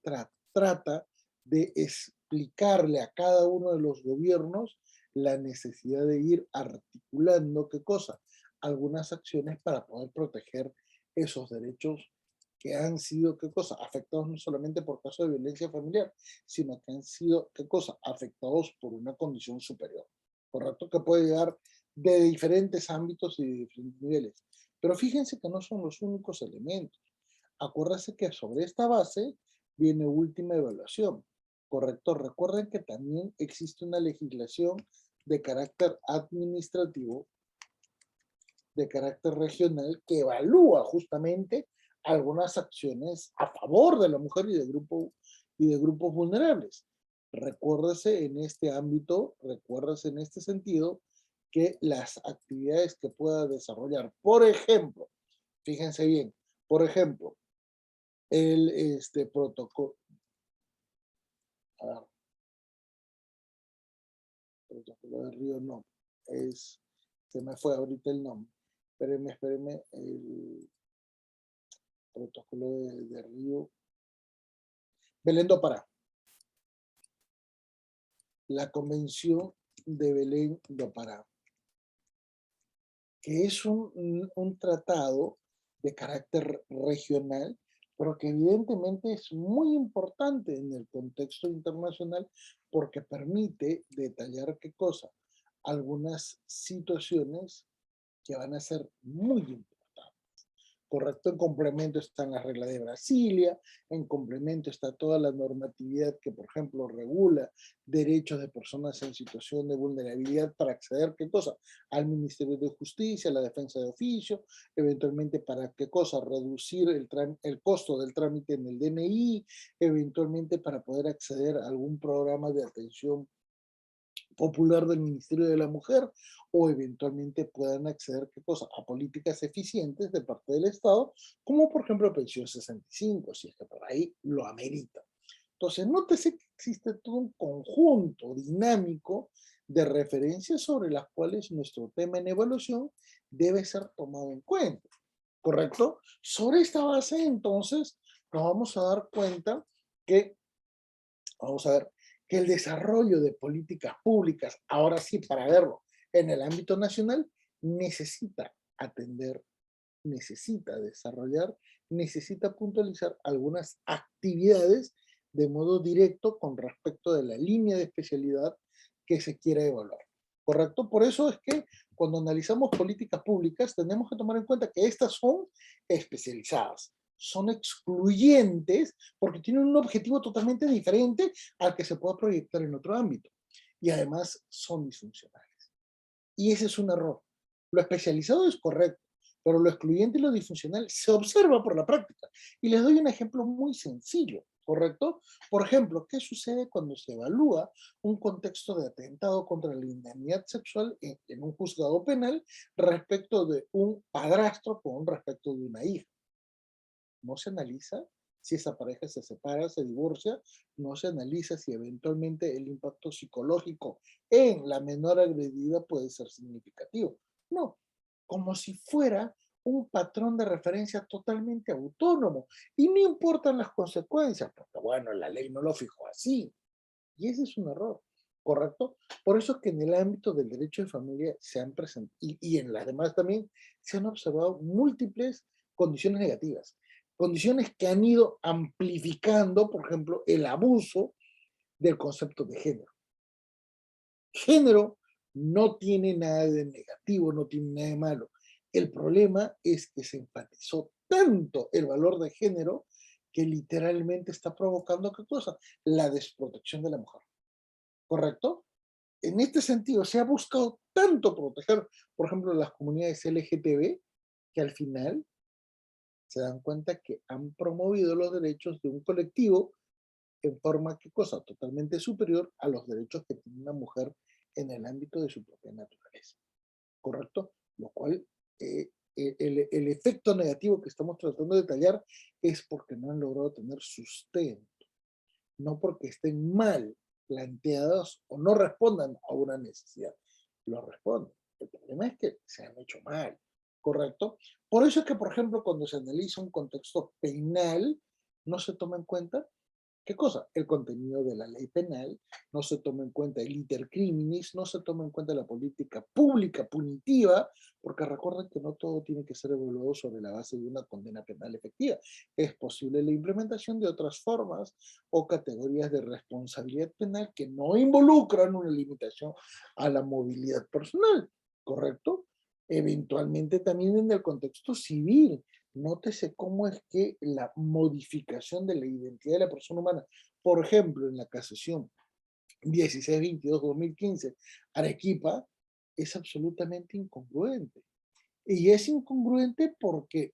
S1: trata de explicarle a cada uno de los gobiernos la necesidad de ir articulando, ¿qué cosa? Algunas acciones para poder proteger esos derechos que han sido, ¿qué cosa? Afectados no solamente por casos de violencia familiar, sino que han sido, ¿qué cosa? Afectados por una condición superior, ¿correcto? Que puede llegar de diferentes ámbitos y de diferentes niveles. Pero fíjense que no son los únicos elementos. Acuérdense que sobre esta base viene última evaluación, ¿correcto? Recuerden que también existe una legislación de carácter administrativo, de carácter regional, que evalúa justamente algunas acciones a favor de la mujer y de grupos vulnerables. Recuérdese en este ámbito, recuérdese en este sentido, que las actividades que pueda desarrollar, por ejemplo, fíjense bien, por ejemplo, el protocolo, a ver, protocolo de Río no, se me fue ahorita el nombre, espérenme, el protocolo de Río, Belén do Pará, la convención de Belén do Pará, que es un tratado de carácter regional, pero que evidentemente es muy importante en el contexto internacional porque permite detallar qué cosa, algunas situaciones que van a ser muy importantes. Correcto, en complemento están las reglas de Brasilia, en complemento está toda la normatividad que, por ejemplo, regula derechos de personas en situación de vulnerabilidad para acceder, ¿qué cosa? Al Ministerio de Justicia, a la defensa de oficio, eventualmente para, ¿qué cosa? Reducir el costo del trámite en el DNI, eventualmente para poder acceder a algún programa de atención popular del Ministerio de la Mujer, o eventualmente puedan acceder, ¿qué cosa? A políticas eficientes de parte del Estado, como por ejemplo Pensión 65, si es que por ahí lo amerita. Entonces, nótese que existe todo un conjunto dinámico de referencias sobre las cuales nuestro tema en evaluación debe ser tomado en cuenta, ¿correcto? Sobre esta base, entonces, nos vamos a dar cuenta que, vamos a ver, que el desarrollo de políticas públicas, ahora sí para verlo en el ámbito nacional, necesita atender, necesita desarrollar, necesita puntualizar algunas actividades de modo directo con respecto de la línea de especialidad que se quiera evaluar. ¿Correcto? Por eso es que cuando analizamos políticas públicas tenemos que tomar en cuenta que estas son especializadas, son excluyentes porque tienen un objetivo totalmente diferente al que se pueda proyectar en otro ámbito. Y además son disfuncionales. Y ese es un error. Lo especializado es correcto, pero lo excluyente y lo disfuncional se observa por la práctica. Y les doy un ejemplo muy sencillo, ¿correcto? Por ejemplo, ¿qué sucede cuando se evalúa un contexto de atentado contra la indemnidad sexual en un juzgado penal respecto de un padrastro con respecto de una hija? No se analiza si esa pareja se separa, se divorcia, no se analiza si eventualmente el impacto psicológico en la menor agredida puede ser significativo. No, como si fuera un patrón de referencia totalmente autónomo y no importan las consecuencias, porque bueno, la ley no lo fijó así. Y ese es un error. ¿correcto? Por eso es que en el ámbito del derecho de familia se han presentado, y en las demás también, se han observado múltiples condiciones negativas. Condiciones que han ido amplificando, por ejemplo, el abuso del concepto de género. Género no tiene nada de negativo, no tiene nada de malo. El problema es que se enfatizó tanto el valor de género que literalmente está provocando, ¿qué cosa? La desprotección de la mujer. ¿Correcto? En este sentido, se ha buscado tanto proteger, por ejemplo, las comunidades LGTB, que al final se dan cuenta que han promovido los derechos de un colectivo en forma, ¿qué cosa? Totalmente superior a los derechos que tiene una mujer en el ámbito de su propia naturaleza. ¿Correcto? Lo cual, el efecto negativo que estamos tratando de detallar es porque no han logrado tener sustento, no porque estén mal planteados o no respondan a una necesidad. Lo responden. El problema es que se han hecho mal, ¿correcto? Por eso es que, por ejemplo, cuando se analiza un contexto penal, no se toma en cuenta. ¿Qué cosa? El contenido de la ley penal, no se toma en cuenta el iter criminis, no se toma en cuenta la política pública punitiva, porque recuerden que no todo tiene que ser evaluado sobre la base de una condena penal efectiva. Es posible la implementación de otras formas o categorías de responsabilidad penal que no involucran una limitación a la movilidad personal, ¿correcto? Eventualmente también en el contexto civil, nótese cómo es que la modificación de la identidad de la persona humana, por ejemplo, en la casación 1622-2015, Arequipa, es absolutamente incongruente. Y es incongruente porque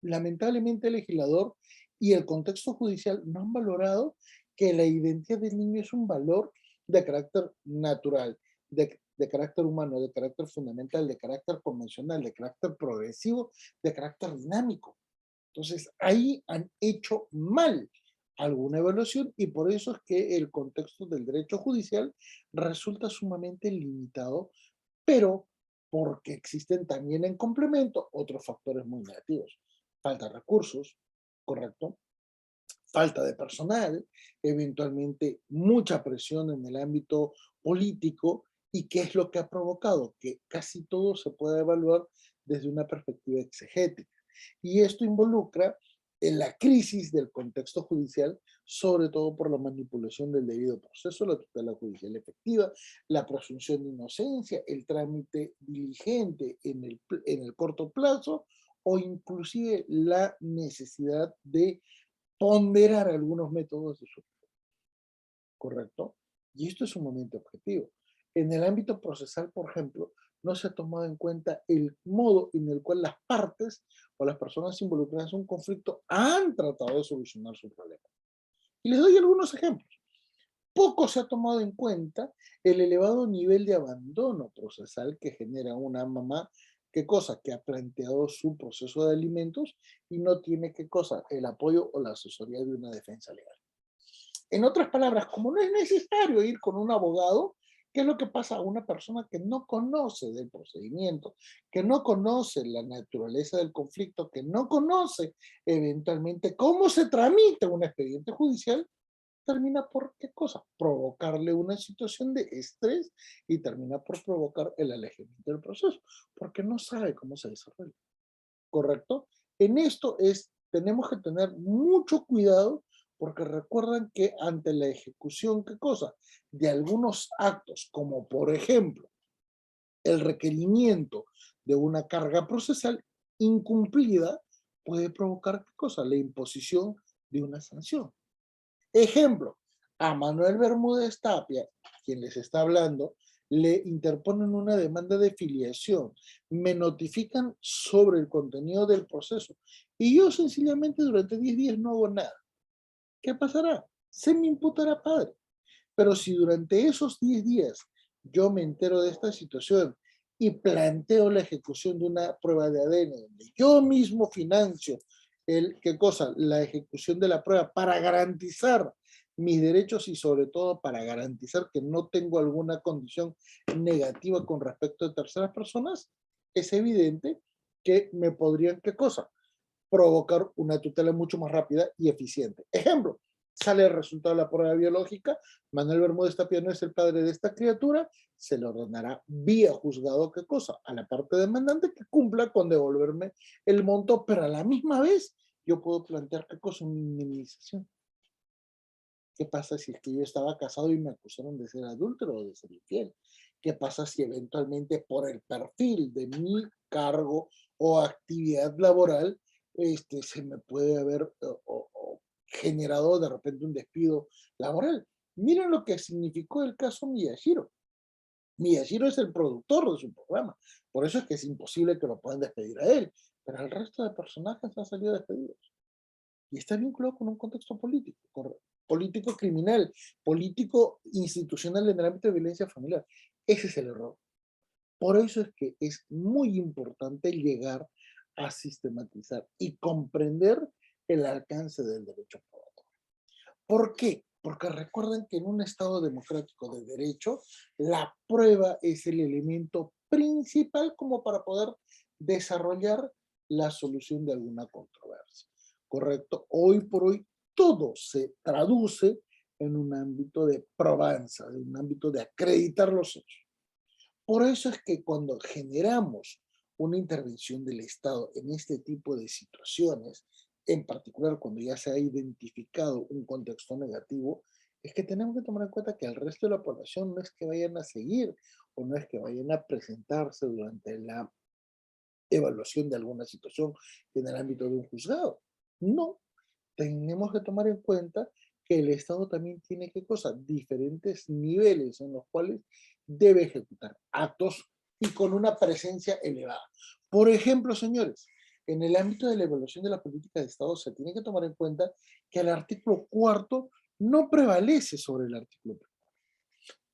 S1: lamentablemente el legislador y el contexto judicial no han valorado que la identidad del niño es un valor de carácter natural, de carácter humano, de carácter fundamental, de carácter convencional, de carácter progresivo, de carácter dinámico. Entonces, ahí han hecho mal alguna evaluación y por eso es que el contexto del derecho judicial resulta sumamente limitado, pero porque existen también en complemento otros factores muy negativos. Falta de recursos, ¿correcto? Falta de personal, eventualmente mucha presión en el ámbito político. ¿Y qué es lo que ha provocado? Que casi todo se pueda evaluar desde una perspectiva exegética. Y esto involucra en la crisis del contexto judicial, sobre todo por la manipulación del debido proceso, la tutela judicial efectiva, la presunción de inocencia, el trámite diligente en el corto plazo o inclusive la necesidad de ponderar algunos métodos de su, ¿correcto? Y esto es un momento objetivo. En el ámbito procesal, por ejemplo, no se ha tomado en cuenta el modo en el cual las partes o las personas involucradas en un conflicto han tratado de solucionar su problema. Y les doy algunos ejemplos. Poco se ha tomado en cuenta el elevado nivel de abandono procesal que genera una mamá, qué cosa, que ha planteado su proceso de alimentos y no tiene qué cosa, el apoyo o la asesoría de una defensa legal. En otras palabras, como no es necesario ir con un abogado, ¿qué es lo que pasa a una persona que no conoce del procedimiento, que no conoce la naturaleza del conflicto, que no conoce eventualmente cómo se tramita un expediente judicial? Termina por, ¿qué cosa? Provocarle una situación de estrés y termina por provocar el alejamiento del proceso, porque no sabe cómo se desarrolla, ¿correcto? En esto tenemos que tener mucho cuidado porque recuerdan que ante la ejecución, ¿qué cosa? De algunos actos, como por ejemplo el requerimiento de una carga procesal incumplida, puede provocar, ¿qué cosa? La imposición de una sanción. Ejemplo, a Manuel Bermúdez Tapia, quien les está hablando, le interponen una demanda de filiación, me notifican sobre el contenido del proceso y yo sencillamente durante 10 días no hago nada. ¿Qué pasará? Se me imputará padre. Pero si durante esos 10 días yo me entero de esta situación y planteo la ejecución de una prueba de ADN, donde yo mismo financio ¿qué cosa? La ejecución de la prueba para garantizar mis derechos y sobre todo para garantizar que no tengo alguna condición negativa con respecto a terceras personas, es evidente que me podrían, ¿qué cosa? Provocar una tutela mucho más rápida y eficiente. Ejemplo, sale el resultado de la prueba biológica, Manuel Bermúdez Tapia no es el padre de esta criatura, se le ordenará vía juzgado, ¿qué cosa? A la parte demandante que cumpla con devolverme el monto, pero a la misma vez yo puedo plantear, ¿qué cosa? Una indemnización. ¿Qué pasa si es que yo estaba casado y me acusaron de ser adúltero o de ser infiel? ¿Qué pasa si eventualmente por el perfil de mi cargo o actividad laboral se me puede haber o generado de repente un despido laboral? Miren lo que significó el caso Miyashiro. Miyashiro es el productor de su programa, por eso es que es imposible que lo puedan despedir a él, pero el resto de personajes han salido despedidos y está vinculado con un contexto político, político criminal, político institucional en el ámbito de violencia familiar. Ese es el error. Por eso es que es muy importante llegar a sistematizar y comprender el alcance del derecho probatorio. ¿Por qué? Porque recuerden que en un Estado democrático de derecho, la prueba es el elemento principal como para poder desarrollar la solución de alguna controversia. ¿Correcto? Hoy por hoy todo se traduce en un ámbito de probanza, en un ámbito de acreditar los hechos. Por eso es que cuando generamos una intervención del Estado en este tipo de situaciones, en particular cuando ya se ha identificado un contexto negativo, es que tenemos que tomar en cuenta que el resto de la población no es que vayan a seguir o no es que vayan a presentarse durante la evaluación de alguna situación en el ámbito de un juzgado. No, tenemos que tomar en cuenta que el Estado también tiene ¿qué cosa? Diferentes niveles en los cuales debe ejecutar actos y con una presencia elevada. Por ejemplo, señores, en el ámbito de la evaluación de la política de Estado se tiene que tomar en cuenta que el artículo cuarto no prevalece sobre el artículo primero.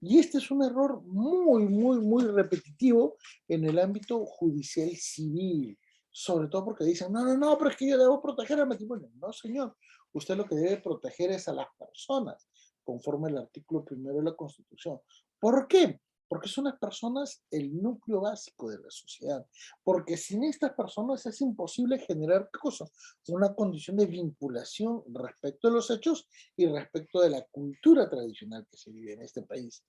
S1: Y este es un error muy repetitivo en el ámbito judicial civil, sobre todo porque dicen, no, pero es que yo debo proteger al matrimonio. No, señor, usted lo que debe proteger es a las personas, conforme al artículo primero de la Constitución. ¿Por qué? Porque son las personas el núcleo básico de la sociedad. Porque sin estas personas es imposible generar cosas, una condición de vinculación respecto a los hechos y respecto de la cultura tradicional que se vive en este país.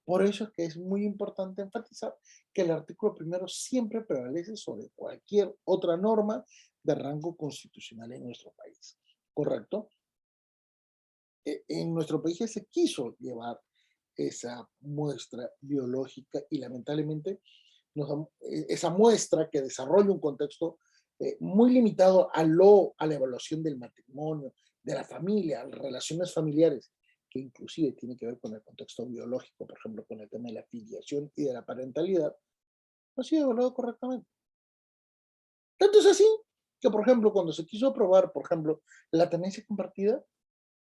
S1: Por eso es que es muy importante enfatizar que el artículo primero siempre prevalece sobre cualquier otra norma de rango constitucional en nuestro país. ¿Correcto? En nuestro país ya se quiso llevar esa muestra biológica y lamentablemente esa muestra que desarrolla un contexto muy limitado a la evaluación del matrimonio, de la familia, las relaciones familiares, que inclusive tiene que ver con el contexto biológico, por ejemplo, con el tema de la filiación y de la parentalidad, no ha sido evaluado correctamente. Tanto es así que, por ejemplo, cuando se quiso aprobar, por ejemplo, la tenencia compartida,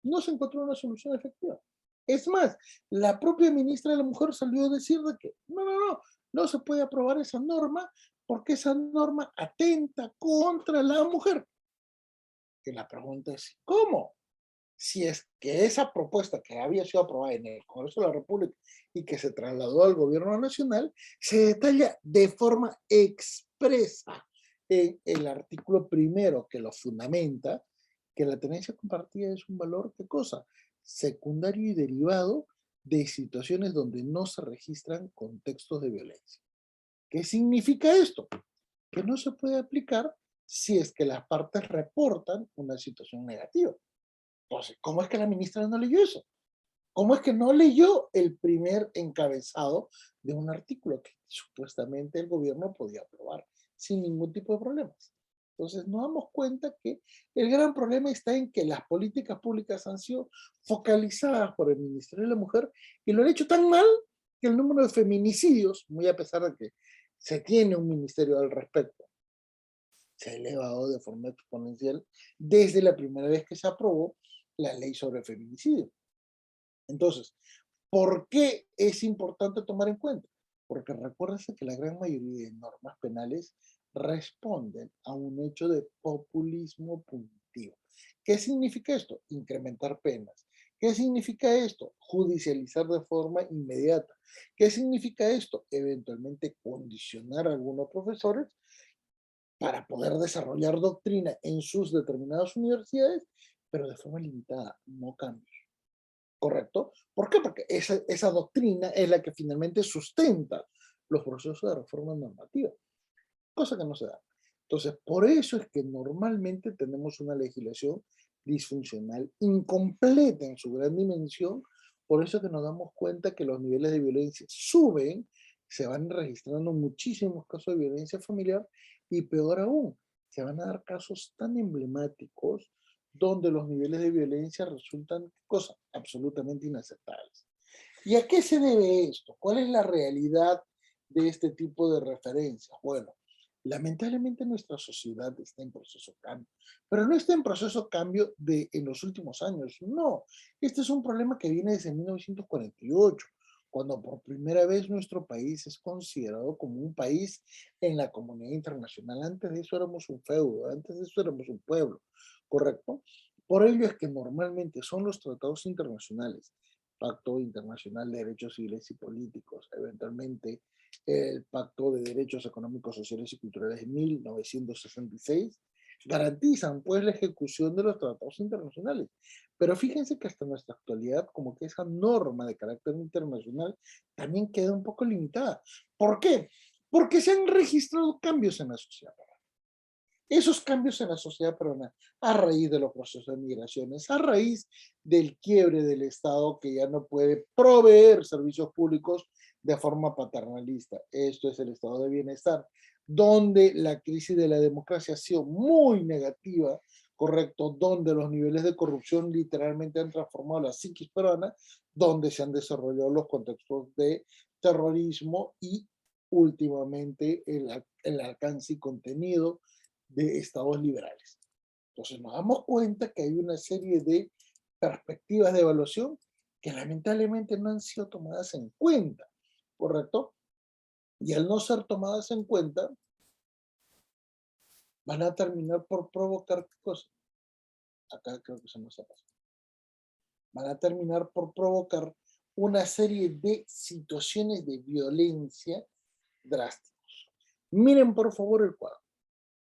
S1: no se encontró una solución efectiva. Es más, la propia ministra de la Mujer salió a decir de que no se puede aprobar esa norma porque esa norma atenta contra la mujer. Que la pregunta es, ¿cómo? Si es que esa propuesta que había sido aprobada en el Congreso de la República y que se trasladó al gobierno nacional, se detalla de forma expresa en el artículo primero que lo fundamenta, que la tenencia compartida es un valor, ¿qué cosa? Secundario y derivado de situaciones donde no se registran contextos de violencia. ¿Qué significa esto? Que no se puede aplicar si es que las partes reportan una situación negativa. Entonces, ¿cómo es que la ministra no leyó eso? ¿Cómo es que no leyó el primer encabezado de un artículo que supuestamente el gobierno podía aprobar sin ningún tipo de problemas? Entonces, nos damos cuenta que el gran problema está en que las políticas públicas han sido focalizadas por el Ministerio de la Mujer y lo han hecho tan mal que el número de feminicidios, muy a pesar de que se tiene un ministerio al respecto, se ha elevado de forma exponencial desde la primera vez que se aprobó la ley sobre feminicidio. Entonces, ¿por qué es importante tomar en cuenta? Porque recuérdense que la gran mayoría de normas penales responden a un hecho de populismo punitivo. ¿Qué significa esto? Incrementar penas. ¿Qué significa esto? Judicializar de forma inmediata. ¿Qué significa esto? Eventualmente condicionar a algunos profesores para poder desarrollar doctrina en sus determinadas universidades pero de forma limitada, no cambios. ¿Correcto? ¿Por qué? Porque esa doctrina es la que finalmente sustenta los procesos de reforma normativa, cosa que no se da. Entonces, por eso es que normalmente tenemos una legislación disfuncional, incompleta en su gran dimensión, por eso que nos damos cuenta que los niveles de violencia suben, se van registrando muchísimos casos de violencia familiar y peor aún, se van a dar casos tan emblemáticos donde los niveles de violencia resultan cosas absolutamente inaceptables. ¿Y a qué se debe esto? ¿Cuál es la realidad de este tipo de referencias? Bueno, lamentablemente nuestra sociedad está en proceso de cambio, pero no está en proceso de cambio en los últimos años, no. Este es un problema que viene desde 1948, cuando por primera vez nuestro país es considerado como un país en la comunidad internacional. Antes de eso éramos un feudo, antes de eso éramos un pueblo, ¿correcto? Por ello es que normalmente son los tratados internacionales, Pacto Internacional de Derechos Civiles y Políticos, eventualmente el Pacto de Derechos Económicos, Sociales y Culturales de 1966, garantizan pues la ejecución de los tratados internacionales. Pero fíjense que hasta nuestra actualidad, como que esa norma de carácter internacional también queda un poco limitada. ¿Por qué? Porque se han registrado cambios en la sociedad. Esos cambios en la sociedad peruana, a raíz de los procesos de migraciones, a raíz del quiebre del Estado que ya no puede proveer servicios públicos de forma paternalista. Esto es el estado de bienestar, donde la crisis de la democracia ha sido muy negativa, correcto, donde los niveles de corrupción literalmente han transformado la psiquis peruana, donde se han desarrollado los contextos de terrorismo y últimamente el alcance y contenido de estados liberales. Entonces nos damos cuenta que hay una serie de perspectivas de evaluación que lamentablemente no han sido tomadas en cuenta, ¿correcto? Y al no ser tomadas en cuenta, van a terminar por provocar ¿qué cosa? Acá creo que se nos ha pasado. Van a terminar por provocar una serie de situaciones de violencia drásticas. Miren por favor el cuadro.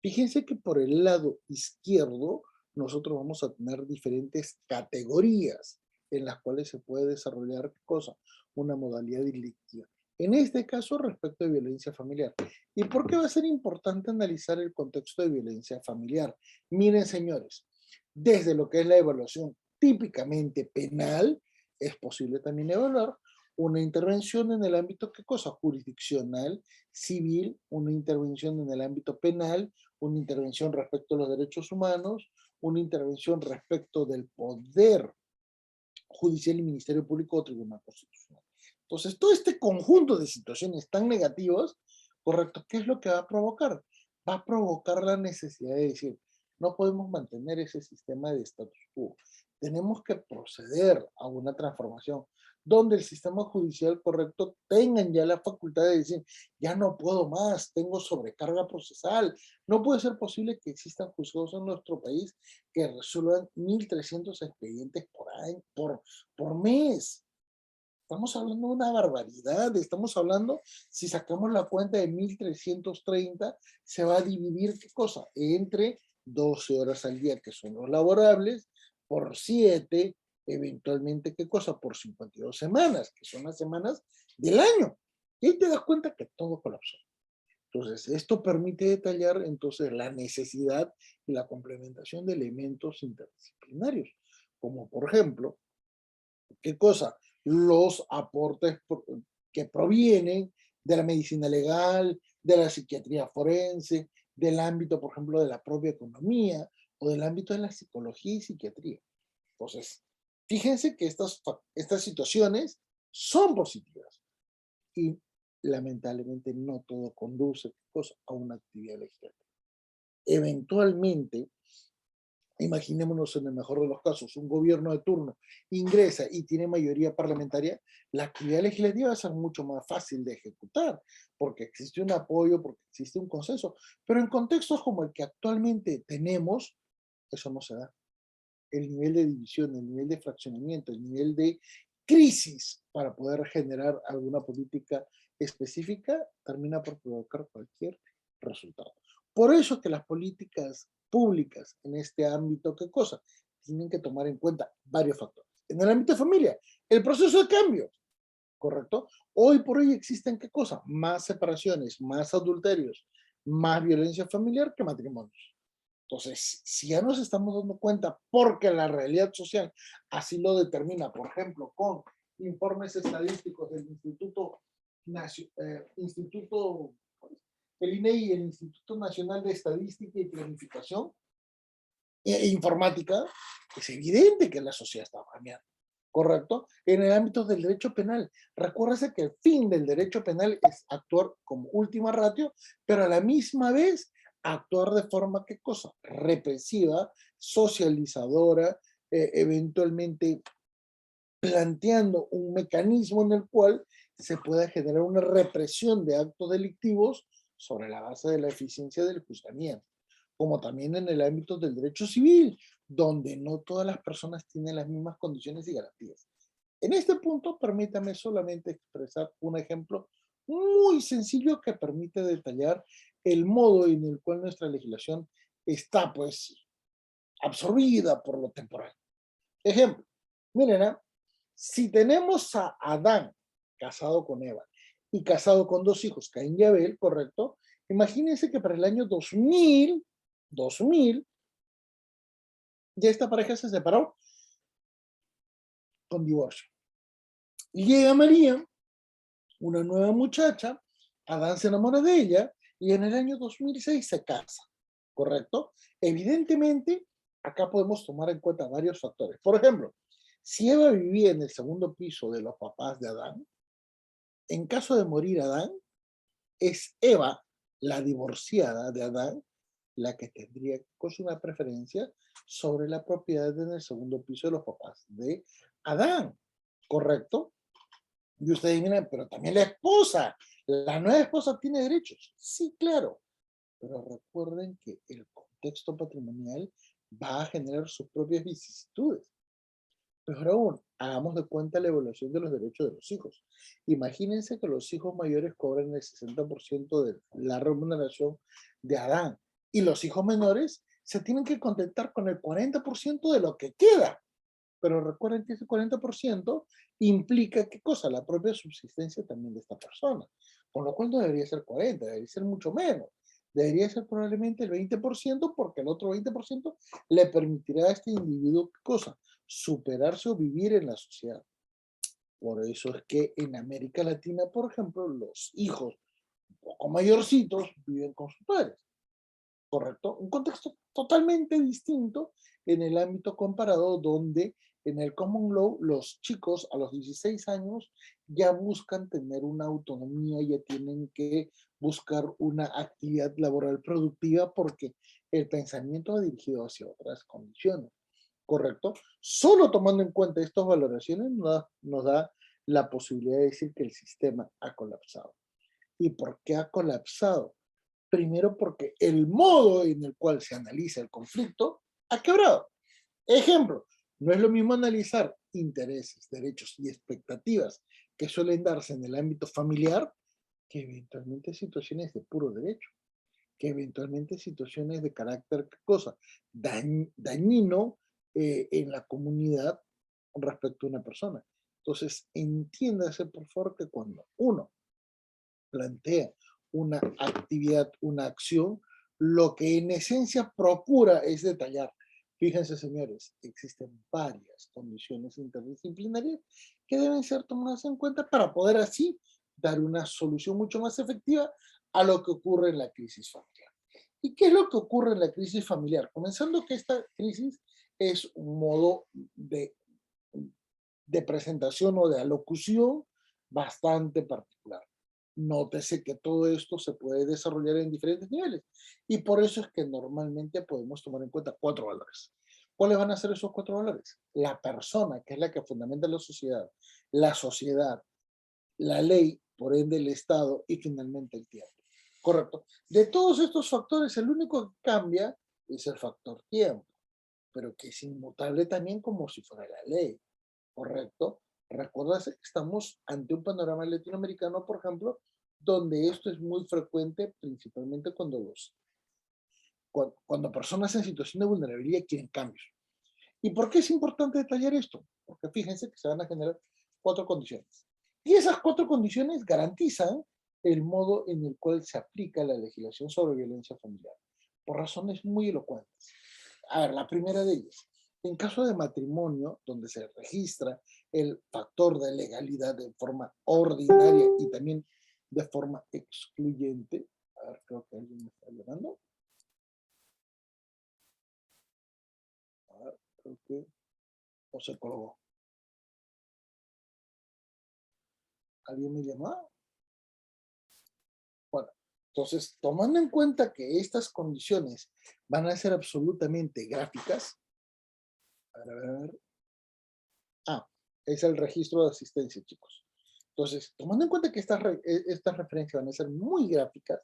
S1: Fíjense que por el lado izquierdo nosotros vamos a tener diferentes categorías en las cuales se puede desarrollar ¿qué cosa? Una modalidad delictiva. En este caso, respecto de violencia familiar. ¿Y por qué va a ser importante analizar el contexto de violencia familiar? Miren, señores, desde lo que es la evaluación típicamente penal, es posible también evaluar una intervención en el ámbito, ¿qué cosa? Jurisdiccional, civil, una intervención en el ámbito penal, una intervención respecto a los derechos humanos, una intervención respecto del poder judicial y Ministerio Público o Tribunal Constitucional. Entonces, todo este conjunto de situaciones tan negativas, correcto, ¿qué es lo que va a provocar? Va a provocar la necesidad de decir, no podemos mantener ese sistema de status quo. Tenemos que proceder a una transformación donde el sistema judicial correcto tengan ya la facultad de decir, ya no puedo más, tengo sobrecarga procesal. No puede ser posible que existan juzgados en nuestro país que resuelvan 1.300 expedientes por año, por mes. Estamos hablando de una barbaridad, estamos hablando, si sacamos la cuenta de 1.330, se va a dividir, ¿qué cosa? Entre 12 horas al día, que son los laborables, por 7, eventualmente, ¿qué cosa? Por 52 semanas, que son las semanas del año. Y ahí te das cuenta que todo colapsó. Entonces, esto permite detallar entonces la necesidad y la complementación de elementos interdisciplinarios, como por ejemplo, ¿qué cosa? Los aportes que provienen de la medicina legal, de la psiquiatría forense, del ámbito, por ejemplo, de la propia economía o del ámbito de la psicología y psiquiatría. Entonces, fíjense que estas situaciones son positivas y lamentablemente no todo conduce a una actividad legislativa. Eventualmente, imaginémonos en el mejor de los casos, un gobierno de turno ingresa y tiene mayoría parlamentaria, la actividad legislativa va a ser mucho más fácil de ejecutar, porque existe un apoyo, porque existe un consenso, pero en contextos como el que actualmente tenemos, eso no se da. El nivel de división, el nivel de fraccionamiento, el nivel de crisis para poder generar alguna política específica, termina por provocar cualquier resultado. Por eso que las políticas públicas en este ámbito, ¿qué cosa? tienen que tomar en cuenta varios factores. En el ámbito de familia, el proceso de cambio, ¿correcto? Hoy por hoy existen, ¿qué cosa? Más separaciones, más adulterios, más violencia familiar que matrimonios. Entonces, si ya nos estamos dando cuenta, porque la realidad social así lo determina, por ejemplo, con informes estadísticos del Instituto, el INEI, el Instituto Nacional de Estadística y Planificación Informática, es evidente que la sociedad está cambiando. ¿Correcto? En el ámbito del derecho penal. Recuérdese que el fin del derecho penal es actuar como última ratio, pero a la misma vez actuar de forma, ¿qué cosa? Represiva, socializadora, eventualmente planteando un mecanismo en el cual se pueda generar una represión de actos delictivos sobre la base de la eficiencia del juzgamiento, como también en el ámbito del derecho civil, donde no todas las personas tienen las mismas condiciones y garantías. En este punto, permítame solamente expresar un ejemplo muy sencillo que permite detallar el modo en el cual nuestra legislación está, pues, absorbida por lo temporal. Ejemplo, miren, si tenemos a Adán casado con Eva y casado con dos hijos, Caín y Abel, ¿correcto? Imagínense que para el año 2000, ya esta pareja se separó con divorcio. Y llega María, una nueva muchacha, Adán se enamora de ella y en el año 2006 se casa, ¿correcto? Evidentemente, acá podemos tomar en cuenta varios factores. Por ejemplo, si Eva vivía en el segundo piso de los papás de Adán, en caso de morir Adán, es Eva, la divorciada de Adán, la que tendría una preferencia sobre la propiedad en el segundo piso de los papás de Adán, ¿correcto? Y ustedes miran, pero también la nueva esposa tiene derechos. Sí, claro, pero recuerden que el contexto patrimonial va a generar sus propias vicisitudes. Mejor aún, hagamos de cuenta la evaluación de los derechos de los hijos. Imagínense que los hijos mayores cobran el 60% de la remuneración de Adán y los hijos menores se tienen que contentar con el 40% de lo que queda. Pero recuerden que ese 40% implica, ¿qué cosa? La propia subsistencia también de esta persona. Con lo cual no debería ser 40, debería ser mucho menos. Debería ser probablemente el 20% porque el otro 20% le permitirá a este individuo, ¿qué cosa? Superarse o vivir en la sociedad. Por eso es que en América Latina, por ejemplo, los hijos un poco mayorcitos viven con sus padres. ¿Correcto? Un contexto totalmente distinto en el ámbito comparado donde en el common law los chicos a los 16 años ya buscan tener una autonomía, ya tienen que buscar una actividad laboral productiva porque el pensamiento va dirigido hacia otras condiciones, ¿correcto? Solo tomando en cuenta estas valoraciones nos da la posibilidad de decir que el sistema ha colapsado. ¿Y por qué ha colapsado? Primero porque el modo en el cual se analiza el conflicto ha quebrado. Ejemplo, no es lo mismo analizar intereses, derechos y expectativas que suelen darse en el ámbito familiar que eventualmente situaciones de puro derecho, que eventualmente situaciones de carácter, ¿qué cosa? Dañino en la comunidad respecto a una persona. Entonces, entiéndase por favor que cuando uno plantea una actividad, una acción, lo que en esencia procura es detallar. Fíjense, señores, existen varias condiciones interdisciplinarias que deben ser tomadas en cuenta para poder así dar una solución mucho más efectiva a lo que ocurre en la crisis familiar. ¿Y qué es lo que ocurre en la crisis familiar? Comenzando que esta crisis es un modo de presentación o de alocución bastante particular. Nótese que todo esto se puede desarrollar en diferentes niveles y por eso es que normalmente podemos tomar en cuenta 4 valores. ¿Cuáles van a ser esos 4 valores? La persona, que es la que fundamenta la sociedad, la ley, por ende el Estado y finalmente el tiempo. Correcto. De todos estos factores, el único que cambia es el factor tiempo, pero que es inmutable también como si fuera la ley. Correcto. Recuerda que estamos ante un panorama latinoamericano, por ejemplo, donde esto es muy frecuente, principalmente cuando personas en situación de vulnerabilidad quieren cambios. ¿Y por qué es importante detallar esto? Porque fíjense que se van a generar 4 condiciones. Y esas 4 condiciones garantizan el modo en el cual se aplica la legislación sobre violencia familiar, por razones muy elocuentes. A ver, la primera de ellas. En caso de matrimonio, donde se registra el factor de legalidad de forma ordinaria y también de forma excluyente. A ver, creo que alguien me está llamando. A ver, creo que... o se colgó. ¿Alguien me llamó? Bueno, entonces, tomando en cuenta que estas condiciones van a ser absolutamente gráficas, a ver, es el registro de asistencia, chicos. Entonces, tomando en cuenta que estas referencias van a ser muy gráficas,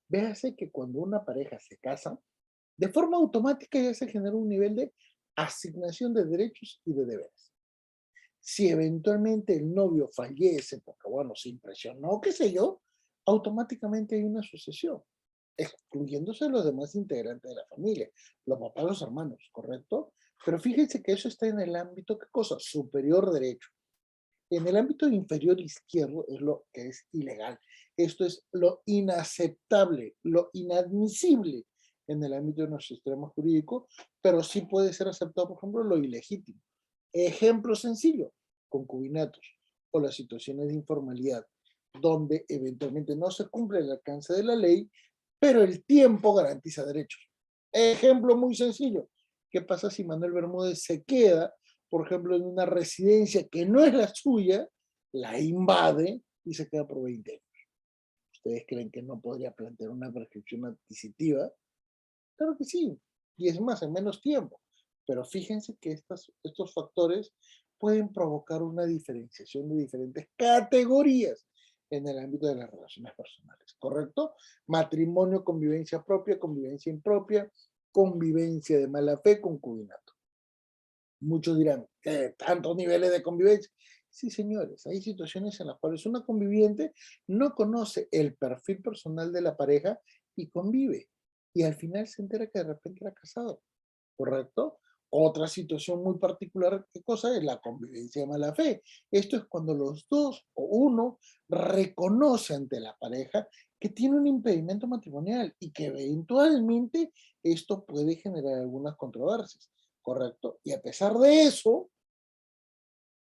S1: véase que cuando una pareja se casa, de forma automática ya se genera un nivel de asignación de derechos y de deberes. Si eventualmente el novio fallece porque, bueno, se impresionó, qué sé yo, automáticamente hay una sucesión, excluyéndose los demás integrantes de la familia, los papás, los hermanos, ¿correcto? Pero fíjense que eso está en el ámbito, ¿qué cosa? Superior derecho. En el ámbito inferior izquierdo es lo que es ilegal. Esto es lo inaceptable, lo inadmisible en el ámbito de nuestro sistema jurídico, pero sí puede ser aceptado, por ejemplo, lo ilegítimo. Ejemplo sencillo, concubinatos o las situaciones de informalidad, donde eventualmente no se cumple el alcance de la ley, pero el tiempo garantiza derechos. Ejemplo muy sencillo. ¿Qué pasa si Manuel Bermúdez se queda, por ejemplo, en una residencia que no es la suya, la invade y se queda por 20 años? ¿Ustedes creen que no podría plantear una prescripción adquisitiva? Claro que sí, y es más, en menos tiempo. Pero fíjense que estos factores pueden provocar una diferenciación de diferentes categorías en el ámbito de las relaciones personales, ¿correcto? Matrimonio, convivencia propia, convivencia impropia, convivencia de mala fe, concubinato. Muchos dirán, ¿tantos niveles de convivencia? Sí, señores, hay situaciones en las cuales una conviviente no conoce el perfil personal de la pareja y convive. Y al final se entera que de repente era casado, ¿correcto? Otra situación muy particular, ¿qué cosa es? La convivencia de mala fe. Esto es cuando los dos o uno reconoce ante la pareja que tiene un impedimento matrimonial y que eventualmente esto puede generar algunas controversias, ¿correcto? Y a pesar de eso,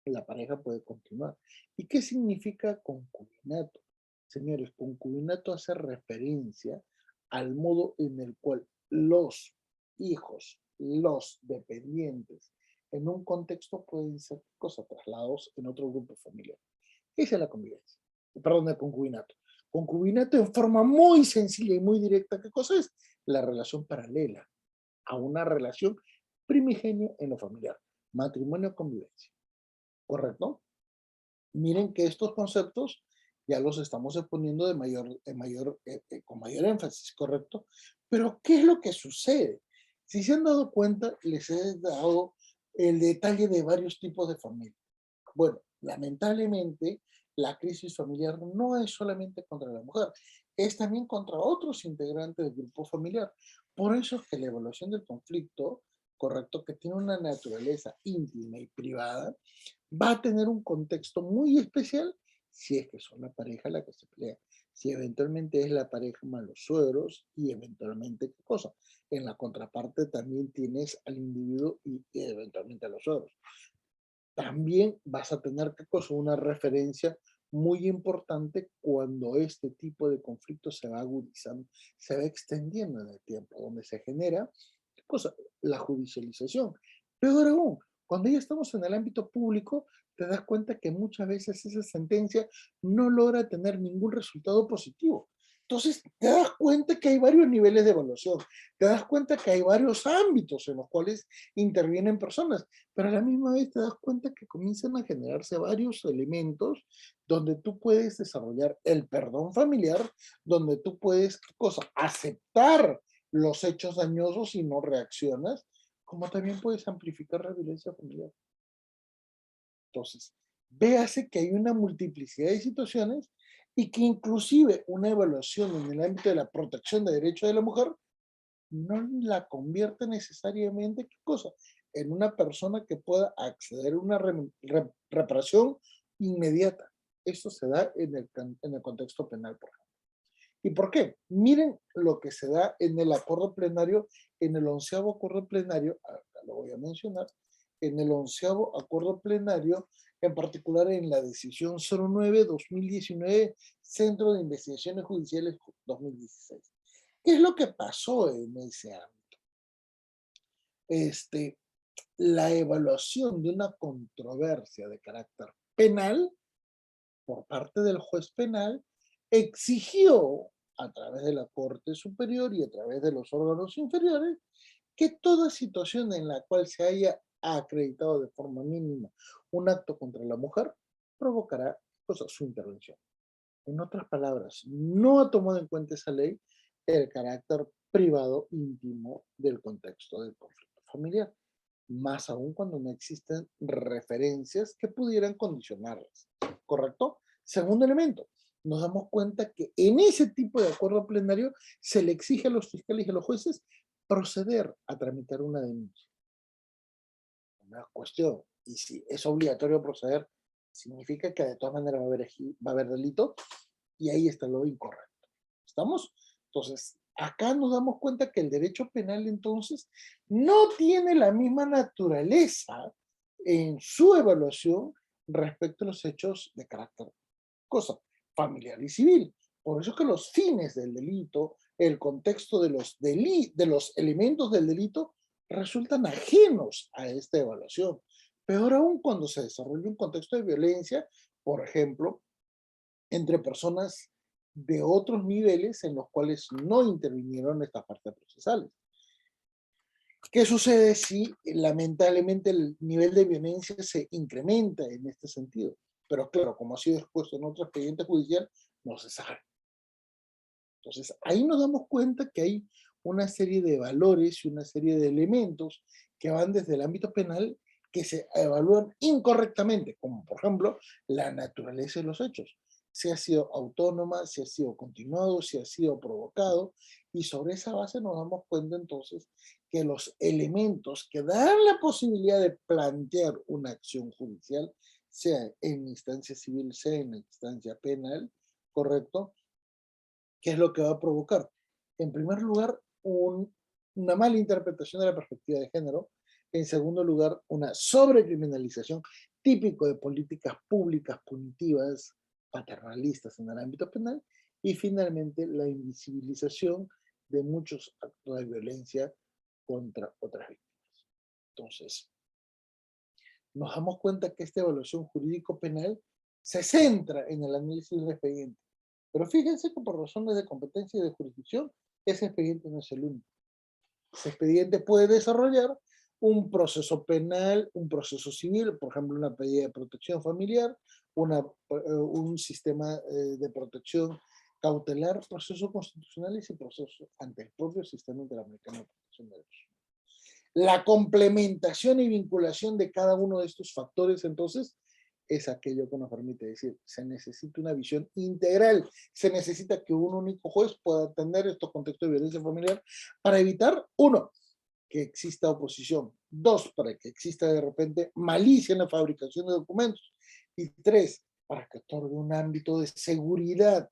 S1: la pareja puede continuar. ¿Y qué significa concubinato? Señores, concubinato hace referencia al modo en el cual los hijos, los dependientes, en un contexto pueden ser cosas trasladados en otro grupo familiar. Esa es la convivencia. Perdón, el concubinato. Concubinato en forma muy sencilla y muy directa, ¿qué cosa es? La relación paralela a una relación primigenia en lo familiar. Matrimonio, convivencia. ¿Correcto? Miren que estos conceptos ya los estamos exponiendo con mayor énfasis, ¿correcto? Pero, ¿qué es lo que sucede? Si se han dado cuenta, les he dado el detalle de varios tipos de familia. Bueno, lamentablemente, la crisis familiar no es solamente contra la mujer, es también contra otros integrantes del grupo familiar. Por eso es que la evaluación del conflicto, correcto, que tiene una naturaleza íntima y privada, va a tener un contexto muy especial si es que son la pareja la que se pelea. Si eventualmente es la pareja más los suegros y eventualmente, ¿qué cosa? En la contraparte también tienes al individuo y eventualmente a los suegros. También vas a tener, ¿qué cosa? Una referencia muy importante cuando este tipo de conflicto se va agudizando, se va extendiendo en el tiempo, donde se genera, ¿qué cosa? La judicialización. Peor aún, cuando ya estamos en el ámbito público, te das cuenta que muchas veces esa sentencia no logra tener ningún resultado positivo. Entonces, te das cuenta que hay varios niveles de evaluación, te das cuenta que hay varios ámbitos en los cuales intervienen personas, pero a la misma vez te das cuenta que comienzan a generarse varios elementos donde tú puedes desarrollar el perdón familiar, donde tú puedes, ¿qué cosa? Aceptar los hechos dañosos y no reaccionas, como también puedes amplificar la violencia familiar. Entonces, véase que hay una multiplicidad de situaciones y que inclusive una evaluación en el ámbito de la protección de derechos de la mujer no la convierte necesariamente, ¿qué cosa? en una persona que pueda acceder a una reparación inmediata. Esto se da en el contexto penal, por ejemplo. ¿Y por qué? Miren lo que se da en el acuerdo plenario, en el 11º acuerdo plenario, acá lo voy a mencionar, en el 11º acuerdo plenario, en particular en la decisión 09-2019, Centro de Investigaciones Judiciales 2016. ¿Qué es lo que pasó en ese ámbito? La evaluación de una controversia de carácter penal por parte del juez penal exigió a través de la Corte Superior y a través de los órganos inferiores que toda situación en la cual se haya acreditado de forma mínima un acto contra la mujer provocará su intervención. En otras palabras, no ha tomado en cuenta esa ley el carácter privado íntimo del contexto del conflicto familiar, más aún cuando no existen referencias que pudieran condicionarlas, ¿correcto? Segundo elemento, nos damos cuenta que en ese tipo de acuerdo plenario se le exige a los fiscales y a los jueces proceder a tramitar una denuncia. Una cuestión, y si es obligatorio proceder, significa que de todas maneras va a haber delito, y ahí está lo incorrecto. ¿Estamos? Entonces, acá nos damos cuenta que el derecho penal entonces no tiene la misma naturaleza en su evaluación respecto a los hechos de carácter familiar y civil. Por eso es que los fines del delito, el contexto de los elementos del delito resultan ajenos a esta evaluación. Peor aún cuando se desarrolla un contexto de violencia, por ejemplo, entre personas de otros niveles en los cuales no intervinieron estas partes procesales. ¿Qué sucede si lamentablemente el nivel de violencia se incrementa en este sentido? Pero claro, como ha sido expuesto en otro expediente judicial, no se sabe. Entonces, ahí nos damos cuenta que hay una serie de valores y una serie de elementos que van desde el ámbito penal que se evalúan incorrectamente, como por ejemplo la naturaleza de los hechos. Si ha sido autónoma, si ha sido continuado, si ha sido provocado, y sobre esa base nos damos cuenta entonces que los elementos que dan la posibilidad de plantear una acción judicial, sea en instancia civil, sea en instancia penal, ¿correcto? ¿Qué es lo que va a provocar? En primer lugar, una mala interpretación de la perspectiva de género. En segundo lugar, una sobrecriminalización típico de políticas públicas punitivas, paternalistas en el ámbito penal. Y finalmente, la invisibilización de muchos actos de violencia contra otras víctimas. Entonces, nos damos cuenta que esta evaluación jurídico-penal se centra en el análisis del expediente. Pero fíjense que por razones de competencia y de jurisdicción, ese expediente no es el único. Ese expediente puede desarrollar un proceso penal, un proceso civil, por ejemplo, una pedida de protección familiar, un sistema de protección cautelar, procesos constitucionales y procesos ante el propio sistema interamericano de protección de derechos. La complementación y vinculación de cada uno de estos factores, entonces, es aquello que nos permite decir, se necesita una visión integral, se necesita que un único juez pueda atender estos contextos de violencia familiar para evitar, uno, que exista oposición, dos, para que exista de repente malicia en la fabricación de documentos, y tres, para que otorgue un ámbito de seguridad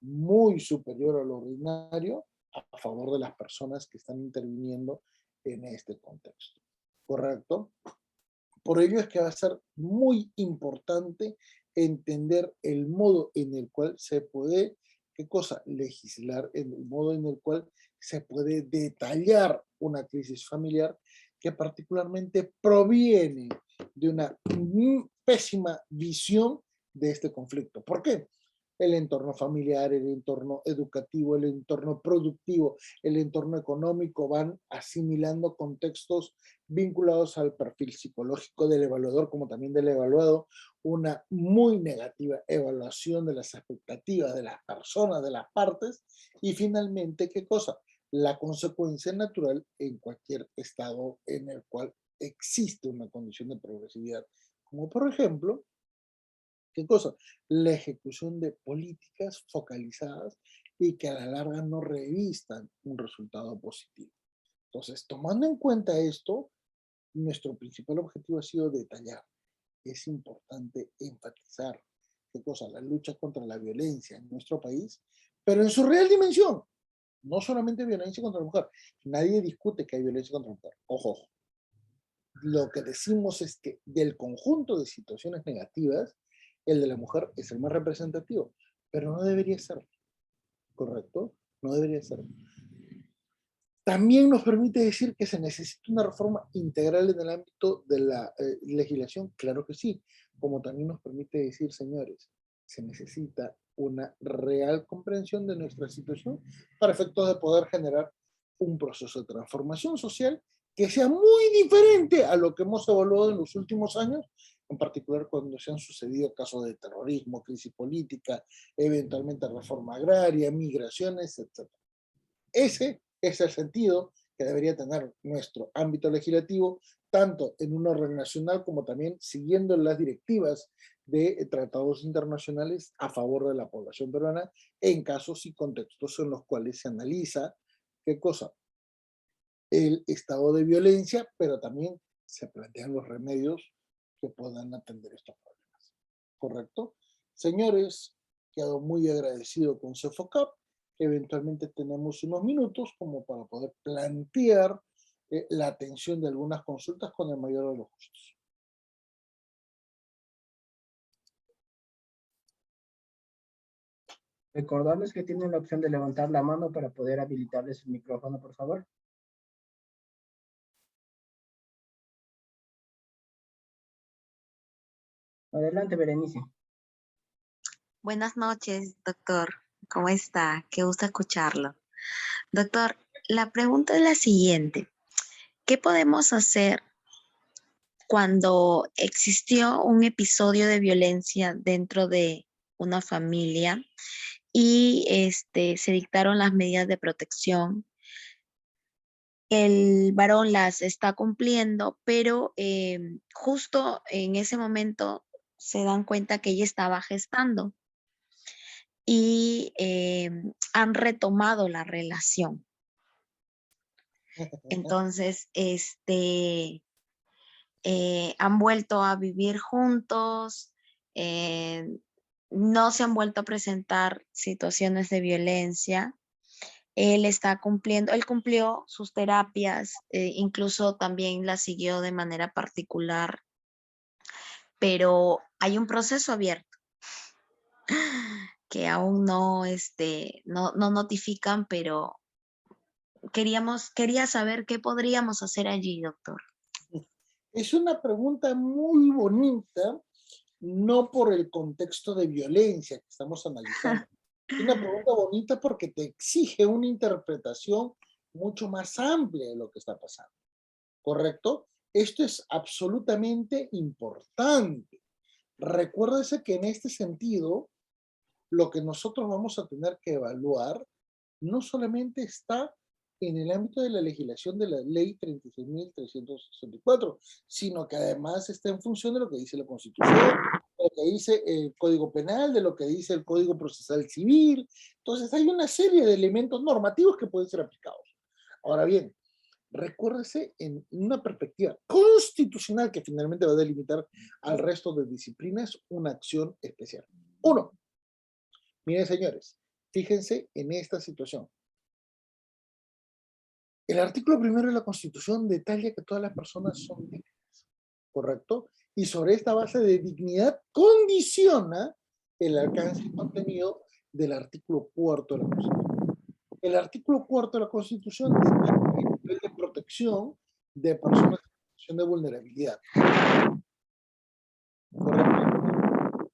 S1: muy superior a lo ordinario a favor de las personas que están interviniendo en este contexto. ¿Correcto? Por ello es que va a ser muy importante entender el modo en el cual se puede, ¿qué cosa? Legislar, en el modo en el cual se puede detallar una crisis familiar que particularmente proviene de una pésima visión de este conflicto. ¿Por qué? El entorno familiar, el entorno educativo, el entorno productivo, el entorno económico van asimilando contextos vinculados al perfil psicológico del evaluador como también del evaluado, una muy negativa evaluación de las expectativas de las personas, de las partes, y finalmente, ¿qué cosa? La consecuencia natural en cualquier estado en el cual existe una condición de progresividad, como por ejemplo, ¿qué cosa? La ejecución de políticas focalizadas y que a la larga no revistan un resultado positivo. Entonces, tomando en cuenta esto, nuestro principal objetivo ha sido detallar. Es importante enfatizar, ¿qué cosa? La lucha contra la violencia en nuestro país, pero en su real dimensión. No solamente violencia contra la mujer. Nadie discute que hay violencia contra la mujer. Ojo, ojo. Lo que decimos es que del conjunto de situaciones negativas, el de la mujer es el más representativo, pero no debería ser, ¿correcto? No debería ser. También nos permite decir que se necesita una reforma integral en el ámbito de la legislación, claro que sí, como también nos permite decir, señores, se necesita una real comprensión de nuestra situación para efectos de poder generar un proceso de transformación social que sea muy diferente a lo que hemos evaluado en los últimos años, en particular cuando se han sucedido casos de terrorismo, crisis política, eventualmente reforma agraria, migraciones, etc. Ese es el sentido que debería tener nuestro ámbito legislativo, tanto en un orden nacional como también siguiendo las directivas de tratados internacionales a favor de la población peruana en casos y contextos en los cuales se analiza qué cosa, el estado de violencia, pero también se plantean los remedios que puedan atender estos problemas. ¿Correcto? Señores, quedo muy agradecido con Cefocap. Eventualmente tenemos unos minutos como para poder plantear la atención de algunas consultas con el mayor de los gustos.
S2: Recordarles que tienen la opción de levantar la mano para poder habilitarles el micrófono, por favor. Adelante, Berenice.
S3: Buenas noches, doctor. ¿Cómo está? Qué gusto escucharlo. Doctor, la pregunta es la siguiente. ¿Qué podemos hacer cuando existió un episodio de violencia dentro de una familia y se dictaron las medidas de protección? El varón las está cumpliendo, pero justo en ese momento se dan cuenta que ella estaba gestando y han retomado la relación. Entonces, han vuelto a vivir juntos, no se han vuelto a presentar situaciones de violencia. Él está cumpliendo, él cumplió sus terapias, incluso también las siguió de manera particular, pero hay un proceso abierto que aún no notifican, pero quería saber qué podríamos hacer allí, doctor.
S1: Es una pregunta muy bonita, no por el contexto de violencia que estamos analizando. Es una pregunta bonita porque te exige una interpretación mucho más amplia de lo que está pasando. ¿Correcto? Esto es absolutamente importante. Recuérdese que en este sentido, lo que nosotros vamos a tener que evaluar no solamente está en el ámbito de la legislación de la ley 36.364, sino que además está en función de lo que dice la Constitución, de lo que dice el Código Penal, de lo que dice el Código Procesal Civil. Entonces hay una serie de elementos normativos que pueden ser aplicados. Ahora bien, recuérdese en una perspectiva constitucional que finalmente va a delimitar al resto de disciplinas una acción especial. Uno, miren señores, fíjense en esta situación. El artículo 1 de la Constitución detalla que todas las personas son dignas, ¿correcto? Y sobre esta base de dignidad condiciona el alcance y contenido del artículo 4 de la Constitución. El artículo 4 de la Constitución detalla el nivel de protección de personas en situación de vulnerabilidad. ¿Correcto?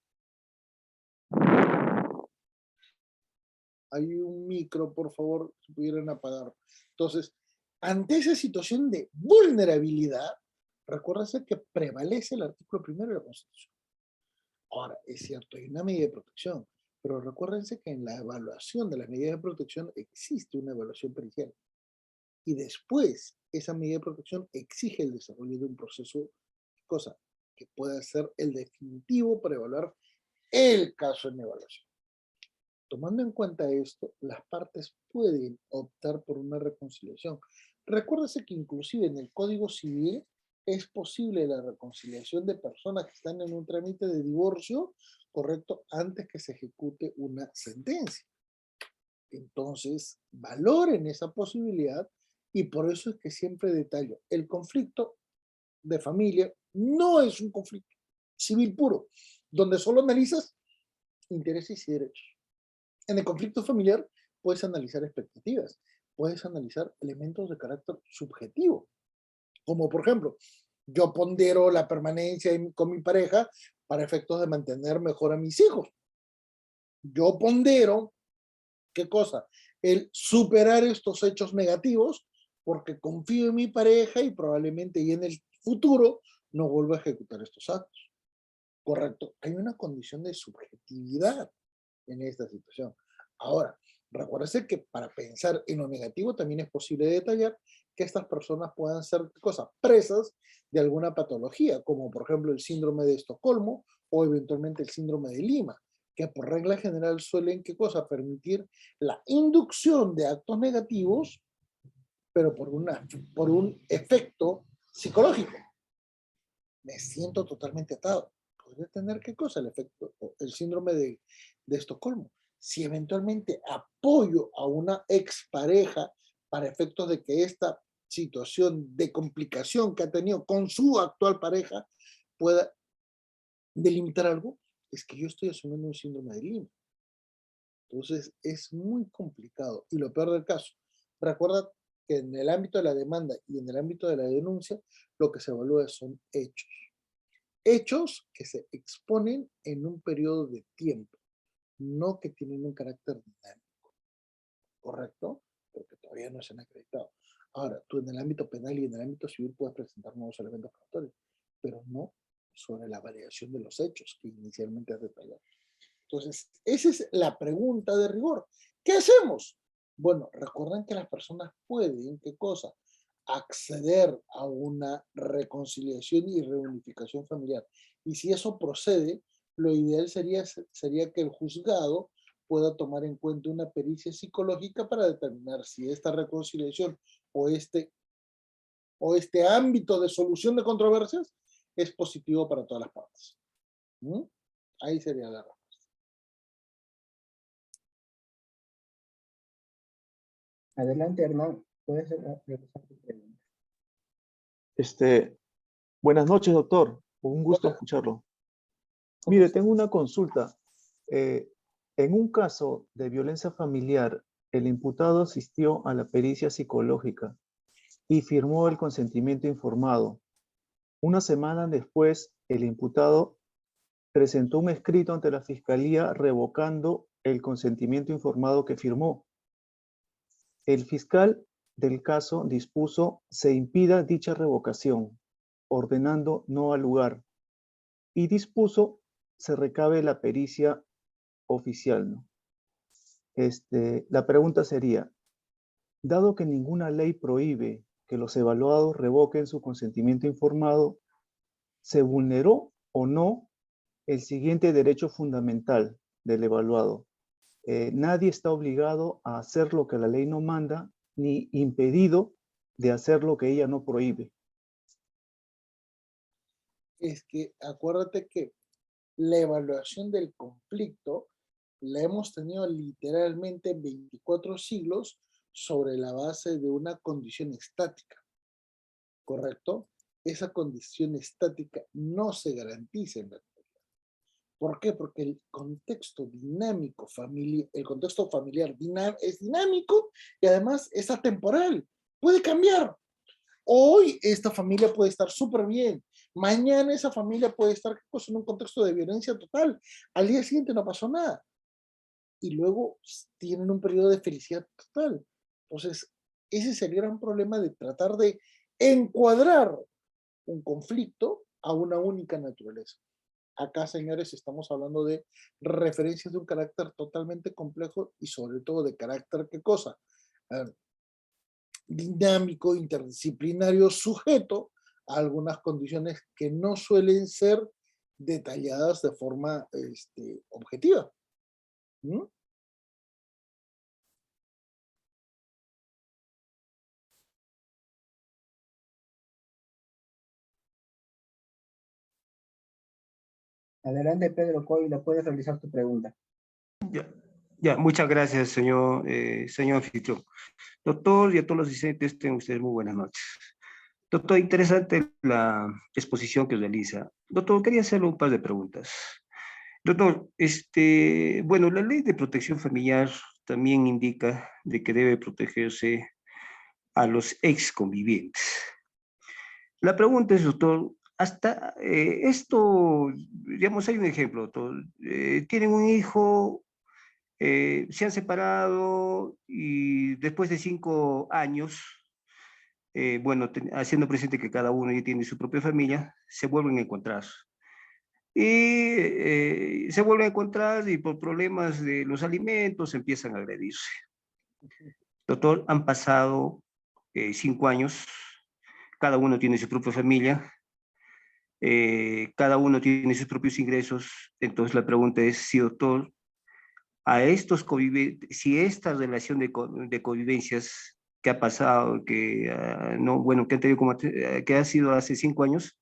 S1: Hay un micro, por favor, si pudieran apagar. Entonces, ante esa situación de vulnerabilidad, recuérdense que prevalece el artículo 1 de la Constitución. Ahora, es cierto, hay una medida de protección, pero recuérdense que en la evaluación de las medidas de protección existe una evaluación pericial. Y después, esa medida de protección exige el desarrollo de un proceso, cosa que pueda ser el definitivo para evaluar el caso en evaluación. Tomando en cuenta esto, las partes pueden optar por una reconciliación. Recuérdese que inclusive en el Código Civil es posible la reconciliación de personas que están en un trámite de divorcio, correcto, antes que se ejecute una sentencia. Entonces, valoren esa posibilidad y por eso es que siempre detallo, el conflicto de familia no es un conflicto civil puro, donde solo analizas intereses y derechos. En el conflicto familiar puedes analizar expectativas, puedes analizar elementos de carácter subjetivo, como por ejemplo, yo pondero la permanencia con mi pareja para efectos de mantener mejor a mis hijos. Yo pondero, ¿qué cosa? El superar estos hechos negativos porque confío en mi pareja y probablemente y en el futuro no vuelva a ejecutar estos actos. Correcto. Hay una condición de subjetividad en esta situación. Ahora, recuérdese que para pensar en lo negativo también es posible detallar que estas personas puedan ser cosas presas de alguna patología, como por ejemplo el síndrome de Estocolmo o eventualmente el síndrome de Lima, que por regla general suelen, ¿qué cosa? Permitir la inducción de actos negativos, pero por un efecto psicológico. Me siento totalmente atado. Podría tener, ¿qué cosa? El efecto, el síndrome de Estocolmo. Si eventualmente apoyo a una expareja para efectos de que esta situación de complicación que ha tenido con su actual pareja pueda delimitar algo, es que yo estoy asumiendo un síndrome de Lima. Entonces es muy complicado. Y lo peor del caso, recuerda que en el ámbito de la demanda y en el ámbito de la denuncia, lo que se evalúa son hechos. Hechos que se exponen en un periodo de tiempo, no que tienen un carácter dinámico, ¿correcto? Porque todavía no se han acreditado. Ahora, tú en el ámbito penal y en el ámbito civil puedes presentar nuevos elementos probatorios, pero no sobre la variación de los hechos que inicialmente has detallado. Entonces, esa es la pregunta de rigor. ¿Qué hacemos? Bueno, recuerden que las personas pueden, ¿qué cosa? Acceder a una reconciliación y reunificación familiar. Y si eso procede, lo ideal sería que el juzgado pueda tomar en cuenta una pericia psicológica para determinar si esta reconciliación o este ámbito de solución de controversias es positivo para todas las partes. ¿Mm? Ahí sería la respuesta.
S2: Adelante, Hernán. Puedes realizar tu pregunta.
S4: Buenas noches, doctor. Un gusto
S1: Bueno,
S4: escucharlo.
S1: ¿cómo
S4: Mire,
S1: estás?
S4: tengo una consulta. En un caso de violencia familiar, el imputado asistió a la pericia psicológica y firmó el consentimiento informado. Una semana después, el imputado presentó un escrito ante la Fiscalía revocando el consentimiento informado que firmó. El fiscal del caso dispuso se impida dicha revocación, ordenando no al lugar, y dispuso se recabe la pericia oficial, ¿no? La pregunta sería, dado que ninguna ley prohíbe que los evaluados revoquen su consentimiento informado, ¿se vulneró o no el siguiente derecho fundamental del evaluado? Nadie está obligado a hacer lo que la ley no manda, ni impedido de hacer lo que ella no prohíbe.
S1: Es que acuérdate que la evaluación del conflicto la hemos tenido literalmente 24 siglos sobre la base de una condición estática, ¿correcto? Esa condición estática no se garantiza en la actualidad. ¿Por qué? Porque el contexto dinámico familiar, el contexto familiar es dinámico y además es atemporal, puede cambiar. Hoy esta familia puede estar súper bien. Mañana esa familia puede estar en un contexto de violencia total. Al día siguiente no pasó nada. Y luego tienen un periodo de felicidad total. Entonces, ese es el gran problema de tratar de encuadrar un conflicto a una única naturaleza. Acá, señores, estamos hablando de referencias de un carácter totalmente complejo y sobre todo de carácter, ¿qué cosa? Dinámico, interdisciplinario, sujeto a algunas condiciones que no suelen ser detalladas de forma objetiva. ¿Mm?
S2: Adelante, Pedro Coy, puedes realizar tu pregunta.
S5: Ya, muchas gracias, señor anfitrión. Doctor y a todos los asistentes, tengan ustedes muy buenas noches. Doctor, interesante la exposición que realiza. Doctor, quería hacerle un par de preguntas. Doctor, bueno, la ley de protección familiar también indica de que debe protegerse a los ex convivientes. La pregunta es, doctor, hasta esto, digamos, hay un ejemplo, doctor. Tienen un hijo, se han separado y después de 5 años, bueno, haciendo presente que cada uno ya tiene su propia familia, se vuelven a encontrar. Y se vuelven a encontrar y por problemas de los alimentos empiezan a agredirse. Doctor, han pasado 5 años, cada uno tiene su propia familia, cada uno tiene sus propios ingresos. Entonces la pregunta es si, doctor, a estos si esta relación de convivencias que ha pasado, que no, bueno, que han tenido que ha sido hace 5 años,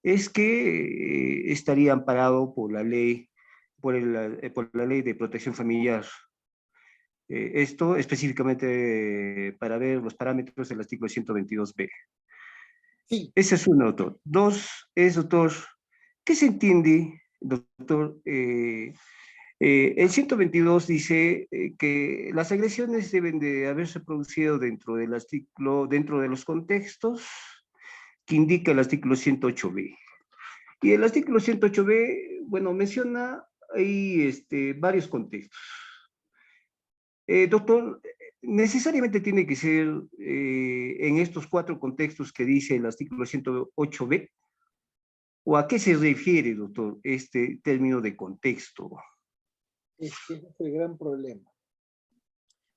S5: es que estaría amparado por la ley, por la ley de protección familiar. Esto específicamente para ver los parámetros del artículo 122b.
S1: Sí,
S5: Ese es uno, doctor. Dos, es, doctor, ¿qué se entiende, doctor? El 122 dice que las agresiones deben de haberse producido dentro del artículo, dentro de los contextos que indica el artículo 108b. Y el artículo 108b, bueno, menciona ahí varios contextos. Doctor, ¿necesariamente tiene que ser en estos 4 contextos que dice el artículo 108b? ¿O a qué se refiere, doctor, este término de contexto?
S1: es que ese es el gran problema.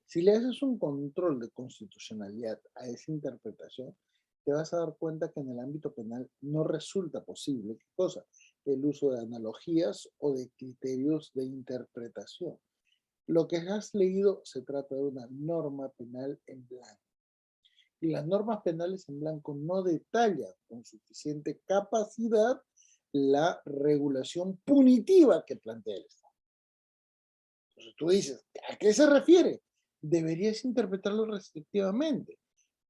S1: Si le haces un control de constitucionalidad a esa interpretación, te vas a dar cuenta que en el ámbito penal no resulta posible, ¿qué cosa? El uso de analogías o de criterios de interpretación. Lo que has leído se trata de una norma penal en blanco. Y las normas penales en blanco no detallan con suficiente capacidad la regulación punitiva que plantea el Estado. Entonces tú dices, ¿a qué se refiere? Deberías interpretarlo restrictivamente,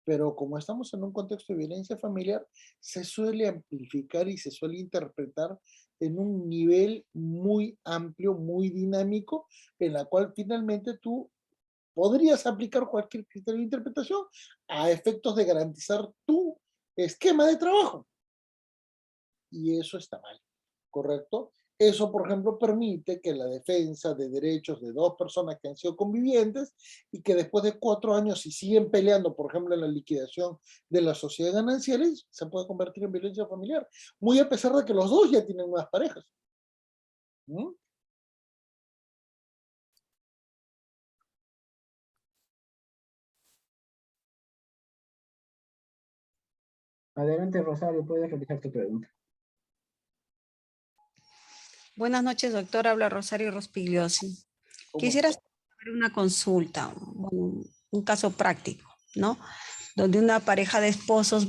S1: pero como estamos en un contexto de violencia familiar, se suele amplificar y se suele interpretar en un nivel muy amplio, muy dinámico, en la cual finalmente tú podrías aplicar cualquier criterio de interpretación a efectos de garantizar tu esquema de trabajo. Y eso está mal, ¿correcto? Eso, por ejemplo, permite que la defensa de derechos de 2 personas que han sido convivientes y que después de 4 años, si siguen peleando, por ejemplo, en la liquidación de las sociedades gananciales, se puede convertir en violencia familiar, muy a pesar de que los dos ya tienen unas parejas. ¿Mm?
S2: Adelante, Rosario, puedes realizar tu pregunta.
S6: Buenas noches, doctor. Habla Rosario Rospigliosi. Quisiera hacer una consulta, un caso práctico, ¿no? Donde una pareja de esposos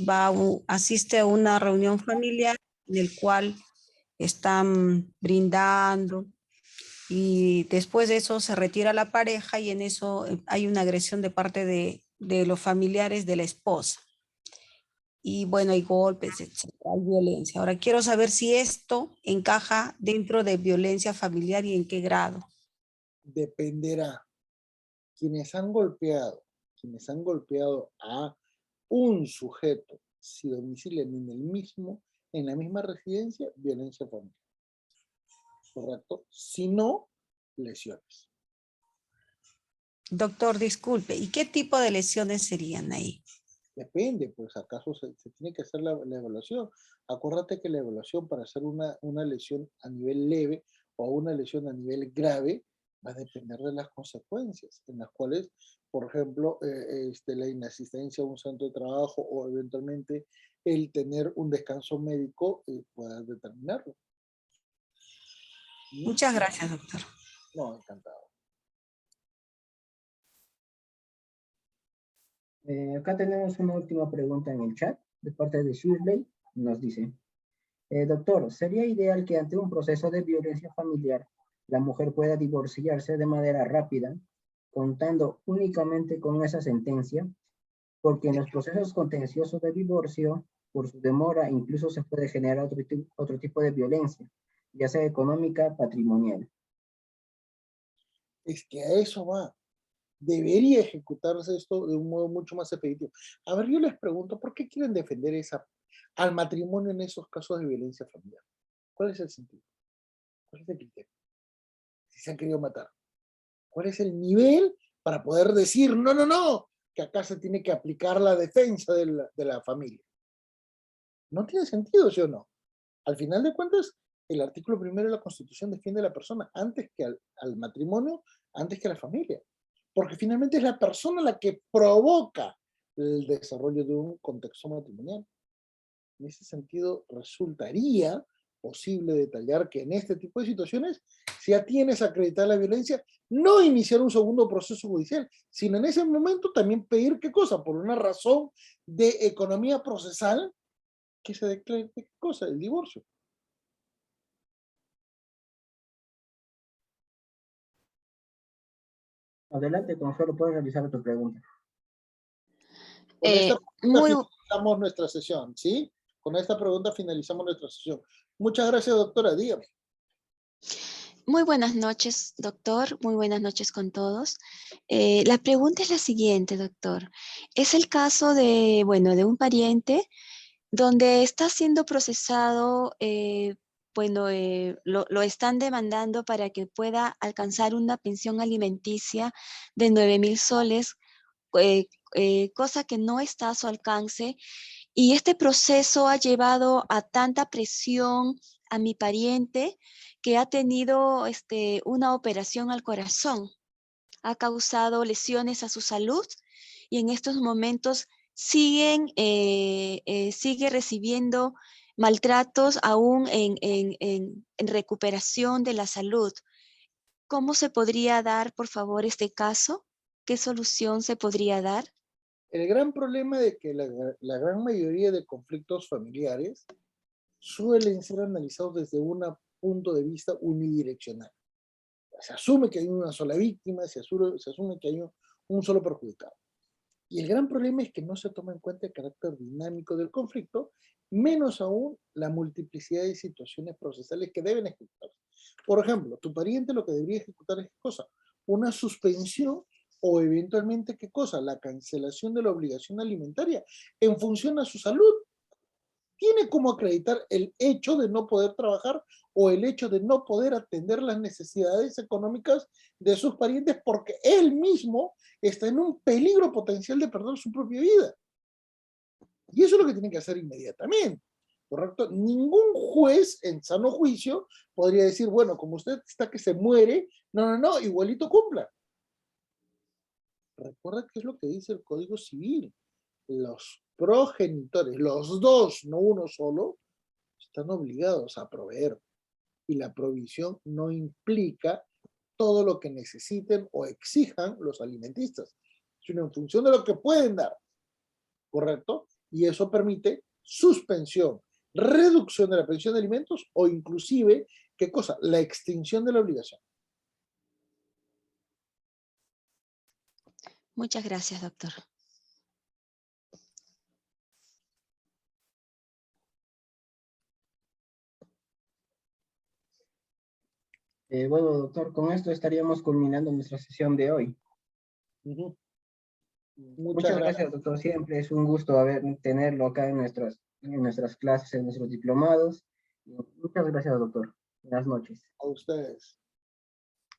S6: asiste a una reunión familiar en el cual están brindando y después de eso se retira la pareja y en eso hay una agresión de parte de los familiares de la esposa. Y bueno, hay golpes, etcétera, hay violencia. Ahora quiero saber si esto encaja dentro de violencia familiar y en qué grado.
S1: Dependerá. Quienes han golpeado a un sujeto, si domicilian en la misma residencia, violencia familiar. ¿Correcto? Si no, lesiones.
S6: Doctor, disculpe, ¿y qué tipo de lesiones serían ahí?
S1: Depende, pues acaso se tiene que hacer la evaluación. Acuérdate que la evaluación para hacer una lesión a nivel leve o una lesión a nivel grave va a depender de las consecuencias, en las cuales, por ejemplo, la inasistencia a un centro de trabajo o eventualmente el tener un descanso médico pueda determinarlo. ¿Sí?
S6: Muchas gracias, doctor.
S1: No, encantado.
S2: Acá tenemos una última pregunta en el chat de parte de Shirley. Nos dice, Doctor, ¿sería ideal que ante un proceso de violencia familiar la mujer pueda divorciarse de manera rápida, contando únicamente con esa sentencia? Porque en los procesos contenciosos de divorcio, por su demora, incluso se puede generar otro tipo de violencia, ya sea económica, patrimonial.
S1: Es que a eso va. Debería ejecutarse esto de un modo mucho más efectivo. A ver, yo les pregunto, ¿por qué quieren defender al matrimonio en esos casos de violencia familiar? ¿Cuál es el sentido? ¿Cuál es el criterio? Si se han querido matar. ¿Cuál es el nivel para poder decir, no, no, no, que acá se tiene que aplicar la defensa de la familia? No tiene sentido, ¿sí o no? Al final de cuentas, el artículo 1 de la Constitución defiende a la persona antes que al matrimonio, antes que a la familia. Porque finalmente es la persona la que provoca el desarrollo de un contexto matrimonial. En ese sentido, resultaría posible detallar que en este tipo de situaciones, si ya tienes acreditada la violencia, no iniciar un segundo proceso judicial, sino en ese momento también pedir qué cosa, por una razón de economía procesal, que se declare qué cosa, el divorcio.
S2: Adelante, Consuelo, puedes realizar tu pregunta.
S1: Con esta pregunta
S3: Muy,
S1: finalizamos nuestra sesión, ¿sí? Con esta pregunta finalizamos nuestra sesión. Muchas gracias, doctora. Dígame.
S3: muy buenas noches, doctor. Muy buenas noches con todos. La pregunta es la siguiente, doctor. Es el caso de, bueno, de un pariente donde está siendo procesado, lo están demandando para que pueda alcanzar una pensión alimenticia de 9.000 soles, cosa que no está a su alcance. Y este proceso ha llevado a tanta presión a mi pariente que ha tenido una operación al corazón. Ha causado lesiones a su salud y en estos momentos sigue recibiendo maltratos aún en recuperación de la salud. ¿Cómo se podría dar, por favor, este caso? ¿Qué solución se podría dar?
S1: El gran problema de que la gran mayoría de conflictos familiares suelen ser analizados desde un punto de vista unidireccional. Se asume que hay una sola víctima, se asume que hay un solo perjudicado. Y el gran problema es que no se toma en cuenta el carácter dinámico del conflicto, menos aún la multiplicidad de situaciones procesales que deben ejecutarse. Por ejemplo, tu pariente lo que debería ejecutar es ¿qué cosa? Una suspensión o eventualmente ¿qué cosa? La cancelación de la obligación alimentaria en función a su salud. Tiene como acreditar el hecho de no poder trabajar o el hecho de no poder atender las necesidades económicas de sus parientes porque él mismo está en un peligro potencial de perder su propia vida. Y eso es lo que tiene que hacer inmediatamente, ¿correcto? Ningún juez en sano juicio podría decir, bueno, como usted está que se muere, no, igualito cumpla. Recuerda qué es lo que dice el Código Civil. Los progenitores, los dos, no uno solo, están obligados a proveer. Y la provisión no implica todo lo que necesiten o exijan los alimentistas, sino en función de lo que pueden dar, ¿correcto? Y eso permite suspensión, reducción de la pensión de alimentos o inclusive, ¿qué cosa? La extinción de la obligación.
S3: Muchas gracias, doctor.
S2: Bueno, doctor, con esto estaríamos culminando nuestra sesión de hoy.
S1: Muchas
S2: Muchas
S1: gracias.
S2: gracias, doctor. Siempre es un gusto tenerlo acá en nuestras clases, en nuestros diplomados. Muchas gracias, doctor. Buenas noches.
S1: A ustedes.